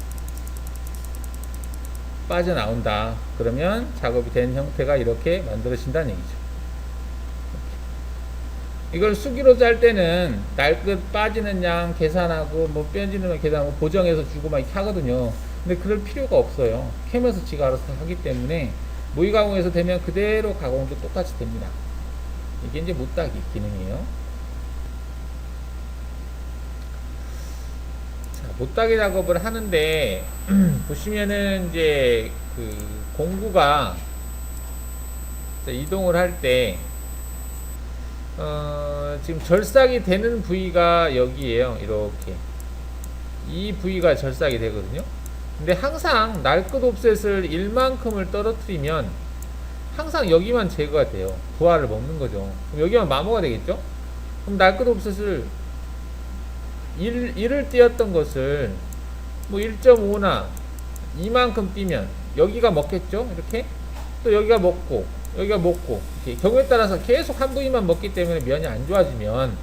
[SPEAKER 1] 빠져나온다. 그러면 작업이 된 형태가 이렇게 만들어진다는 얘기죠. 이걸 수기로 짤 때는 날끝 빠지는 양 계산하고 뭐 빼지는 양 계산하고 보정해서 주고 막 이렇게 하거든요. 근데 그럴 필요가 없어요. 캐면서 지가 알아서 하기 때문에 모의 가공에서 되면 그대로 가공도 똑같이 됩니다. 이게 이제 못따기 기능이에요. 자, 못따기 작업을 하는데 보시면은 이제 그 공구가 이동을 할 때 지금 절삭이 되는 부위가 여기에요. 이렇게 이 부위가 절삭이 되거든요. 근데 항상 날끝 옵셋을 1만큼을 떨어뜨리면 항상 여기만 제거가 돼요. 부하를 먹는 거죠. 그럼 여기만 마모가 되겠죠? 그럼 날끝 옵셋을 1을 띄었던 것을 뭐 1.5나 이만큼 띄면 여기가 먹겠죠? 이렇게 또 여기가 먹고 여기가 먹고 이렇게 경우에 따라서 계속 한 부위만 먹기 때문에 면이 안 좋아지면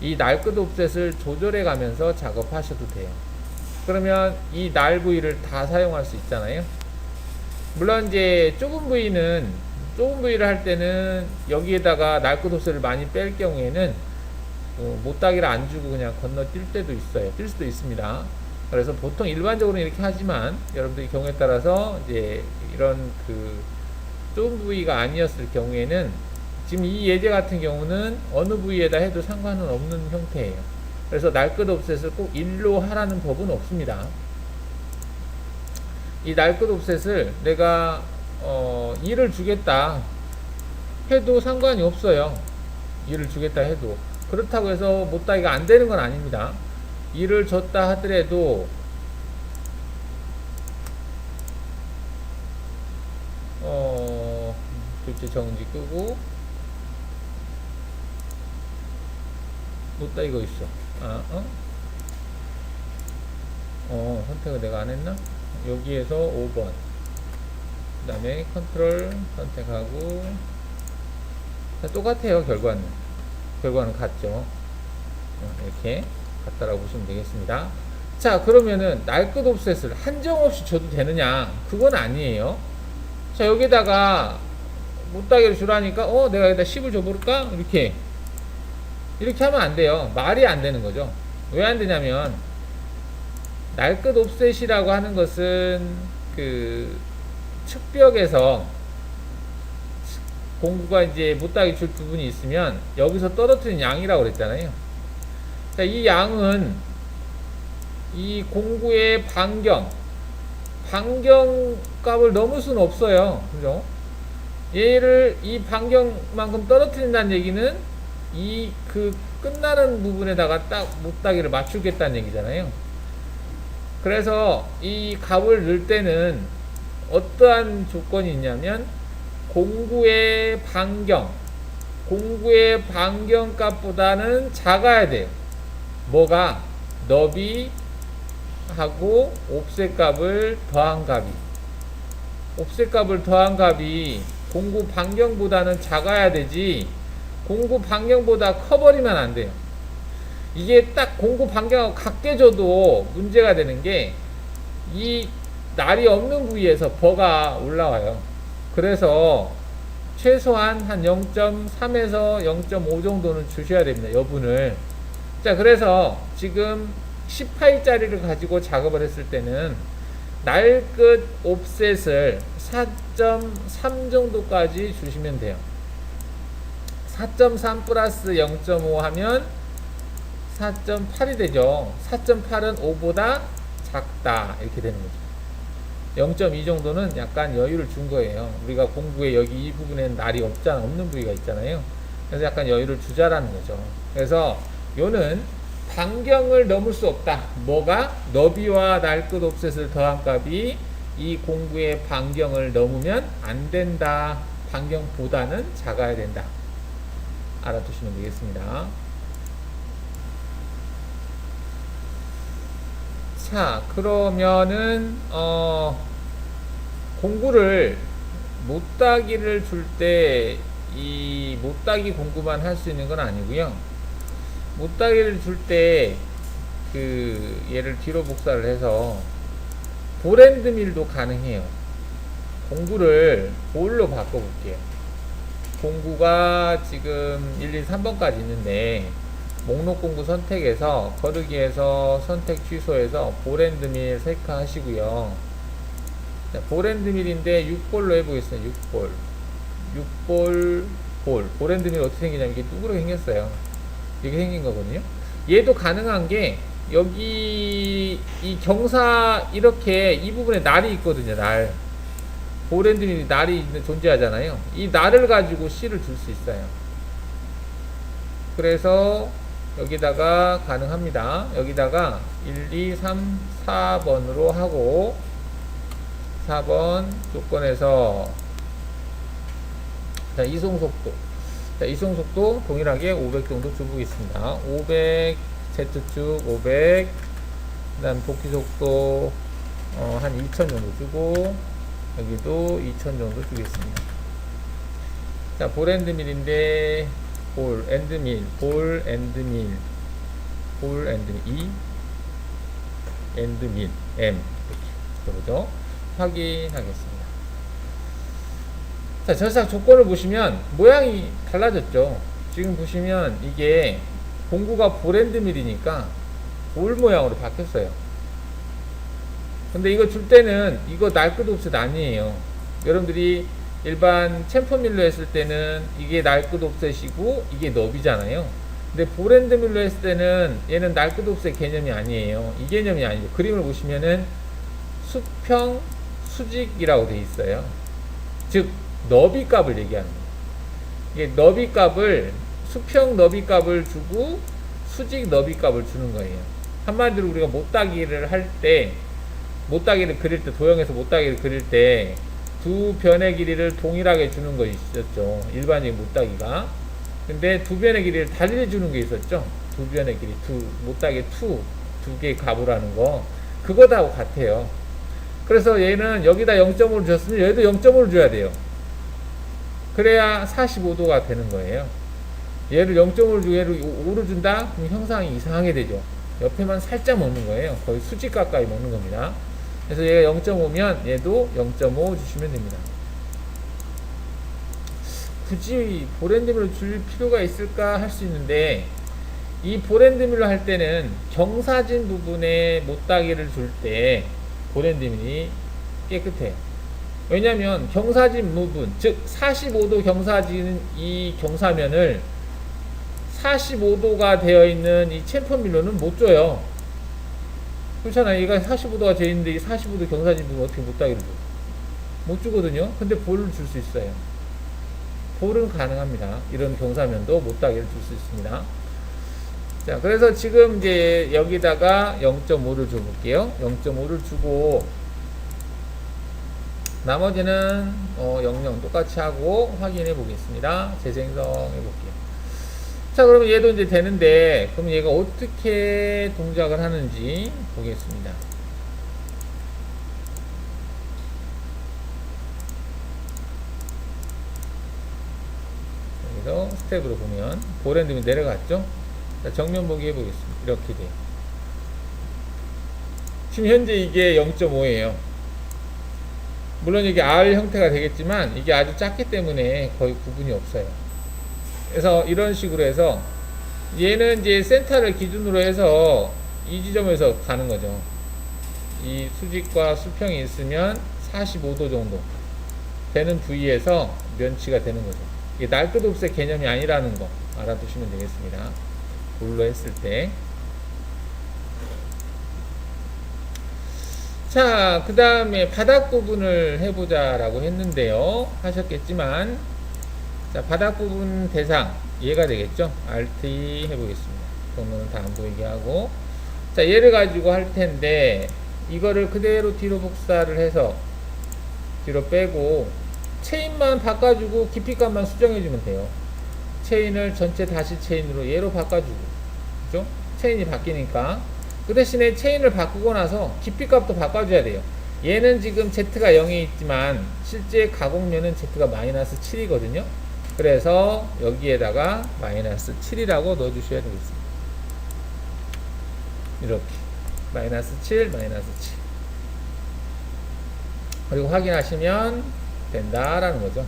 [SPEAKER 1] 이 날끝 옵셋을 조절해 가면서 작업하셔도 돼요. 그러면 이 날 부위를 다 사용할 수 있잖아요. 물론 이제 좁은 부위를 할 때는 여기에다가 날끝 옵셋을 많이 뺄 경우에는 못따기를 안 주고 그냥 건너뛸 때도 있어요. 뛸 수도 있습니다. 그래서 보통 일반적으로 이렇게 하지만 여러분들이 경우에 따라서 이제 이런 그 좁은 부위가 아니었을 경우에는 지금 이 예제 같은 경우는 어느 부위에다 해도 상관은 없는 형태예요. 그래서 날끝 옵셋을 꼭 1로 하라는 법은 없습니다. 이 날끝 옵셋을 내가 2를 주겠다 해도 상관이 없어요. 2를 주겠다 해도. 그렇다고 해서 못따기가 안 되는 건 아닙니다. 2를 줬다 하더라도 교체 정지 끄고 못다 이거 있어. 선택을 내가 안 했나? 여기에서 5번. 그 다음에 컨트롤 선택하고. 똑같아요, 결과는. 결과는 같죠. 이렇게 같다라고 보시면 되겠습니다. 자, 그러면은 날 끝 옵셋을 한정없이 줘도 되느냐? 그건 아니에요. 자, 여기다가 못따기를 주라니까 내가 여기다 10을 줘볼까? 이렇게 하면 안 돼요. 말이 안 되는 거죠. 왜 안 되냐면 날 끝 옵셋이라고 하는 것은 그 측벽에서 공구가 이제 못따기 줄 부분이 있으면 여기서 떨어뜨린 양이라고 그랬잖아요. 자, 이 양은 이 공구의 반경 값을 넘을 수는 없어요. 그죠? 얘를 이 반경만큼 떨어뜨린다는 얘기는 이 그 끝나는 부분에다가 딱 못따기를 맞추겠다는 얘기잖아요. 그래서 이 값을 넣을 때는 어떠한 조건이 있냐면 공구의 반경 값보다는 작아야 돼요. 뭐가? 너비 하고 옵셋 값을 더한 값이 공구 반경보다는 작아야 되지, 공구 반경보다 커버리면 안 돼요. 이게 딱 공구 반경하고 같게 줘도 문제가 되는 게 이 날이 없는 부위에서 버가 올라와요. 그래서 최소한 한 0.3에서 0.5 정도는 주셔야 됩니다, 여분을. 자, 그래서 지금 18짜리를 가지고 작업을 했을 때는 날 끝 옵셋을 4.3 정도까지 주시면 돼요. 4.3 플러스 0.5 하면 4.8이 되죠. 4.8은 5보다 작다, 이렇게 되는 거죠. 0.2 정도는 약간 여유를 준 거예요. 우리가 공구에 여기 이 부분에는 날이 없는 부위가 있잖아요. 그래서 약간 여유를 주자라는 거죠. 그래서 요는 반경을 넘을 수 없다. 뭐가? 너비와 날 끝 옵셋을 더한 값이 이 공구의 반경을 넘으면 안 된다. 반경보다는 작아야 된다. 알아두시면 되겠습니다. 자, 그러면은 공구를 못따기를 줄 때 이 못따기 공구만 할 수 있는 건 아니고요. 못따기를 줄 때 얘를 뒤로 복사를 해서 볼앤드밀도 가능해요. 공구를 볼로 바꿔볼게요. 공구가 지금 1, 2, 3번까지 있는데 목록 공구 선택해서 거르기에서 선택 취소해서 볼앤드밀 체크하시고요. 볼앤드밀인데 6볼로 해보겠습니다. 6볼 볼앤드밀 어떻게 생기냐면 이게 뚜그러게 생겼어요. 이렇게 생긴 거거든요. 얘도 가능한 게 여기 이 경사 이렇게 이 부분에 날이 있거든요. 볼앤드밀이 날이 존재하잖아요. 이 날을 가지고 C를 줄 수 있어요. 그래서 여기다가 가능합니다. 여기다가 1, 2, 3, 4번으로 하고 4번 조건에서 자, 이송속도 동일하게 500 정도 주보겠습니다. 500 Z축 500, 그 다음 복귀속도 한 2000 정도 주고 여기도 2000 정도 주겠습니다. 자, 볼앤드밀인데 볼앤드밀 E 엔드밀 M 이렇게 그러죠. 확인하겠습니다. 자, 전사 조건을 보시면 모양이 달라졌죠. 지금 보시면 이게 공구가 볼앤드밀이니까 볼 모양으로 바뀌었어요. 근데 이거 줄 때는 이거 날 끝 옵셋 아니에요. 여러분들이 일반 챔퍼밀로 했을 때는 이게 날 끝 옵셋이고 이게 너비잖아요. 근데 볼앤드밀로 했을 때는 얘는 날 끝 옵셋 개념이 아니에요. 이 개념이 아니죠. 그림을 보시면은 수평 수직이라고 되어 있어요. 즉 너비 값을 얘기하는 거예요. 이게 너비 값을 수평 너비 값을 주고 수직 너비 값을 주는 거예요. 한마디로 우리가 못따기를 할 때 못따기를 그릴 때 도형에서 못따기를 그릴 때 두 변의 길이를 동일하게 주는 것이 있었죠. 일반적인 못따기가. 근데 두 변의 길이를 달리 주는 게 있었죠. 두 변의 길이, 못하게 두 개 값으라는 거, 그거하고 같아요. 그래서 얘는 여기다 0.5를 줬으면 얘도 0.5를 줘야 돼요. 그래야 45도가 되는 거예요. 얘를 0.5를 주고 얘를 5를 준다? 그럼 형상이 이상하게 되죠. 옆에만 살짝 먹는 거예요. 거의 수직 가까이 먹는 겁니다. 그래서 얘가 0.5면 얘도 0.5 주시면 됩니다. 굳이 보랜드밀을 줄 필요가 있을까 할 수 있는데, 이 보랜드밀로 할 때는 경사진 부분에 못따기를 줄 때 보랜드밀이 깨끗해요. 왜냐면 경사진 부분, 즉 45도 경사진 이 경사면을 45도가 되어 있는 이 챔퍼밀로는 못 줘요. 그렇잖아요. 얘가 45도가 되어 있는데 이 45도 경사진 부분 어떻게 못따기를 줘? 못 주거든요. 근데 볼을 줄 수 있어요. 볼은 가능합니다. 이런 경사면도 못따기를 줄 수 있습니다. 자, 그래서 지금 이제 여기다가 0.5를 줘볼게요. 0.5를 주고, 나머지는 00 똑같이 하고 확인해 보겠습니다. 재생성해 볼게요. 자, 그러면 얘도 이제 되는데, 그럼 얘가 어떻게 동작을 하는지 보겠습니다. 여기서 스텝으로 보면 보랜드밀 내려갔죠? 자, 정면 보기 해보겠습니다. 이렇게 돼요. 지금 현재 이게 0.5예요. 물론 이게 R 형태가 되겠지만 이게 아주 작기 때문에 거의 구분이 없어요. 그래서 이런 식으로 해서 얘는 이제 센터를 기준으로 해서 이 지점에서 가는 거죠. 이 수직과 수평이 있으면 45도 정도 되는 부위에서 면치가 되는 거죠. 이게 날것없의 개념이 아니라는 거 알아두시면 되겠습니다. 볼로 했을 때. 자, 그 다음에 바닥 부분을 해보자 라고 했는데요. 하셨겠지만, 자, 바닥 부분 대상 얘가 되겠죠. Alt E 해보겠습니다. 그러면 다 안 보이게 하고, 자, 얘를 가지고 할 텐데 이거를 그대로 뒤로 복사를 해서 뒤로 빼고 체인만 바꿔주고 깊이값만 수정해주면 돼요. 체인을 전체 다시 체인으로 얘로 바꿔주고, 그죠? 체인이 바뀌니까. 그 대신에 체인을 바꾸고 나서 깊이값도 바꿔줘야 돼요. 얘는 지금 Z가 0에 있지만 실제 가공면은 Z가 마이너스 7이거든요. 그래서 여기에다가 마이너스 7이라고 넣어주셔야 되겠습니다. 이렇게 마이너스 7, 마이너스 7. 그리고 확인하시면 된다라는 거죠.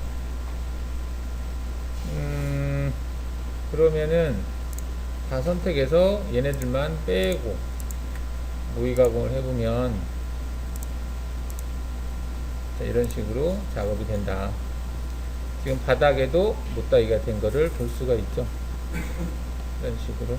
[SPEAKER 1] 그러면은 다 선택해서 얘네들만 빼고 모의 가공을 해보면, 자, 이런 식으로 작업이 된다. 지금 바닥에도 못다이가 된 거를 볼 수가 있죠. 이런 식으로.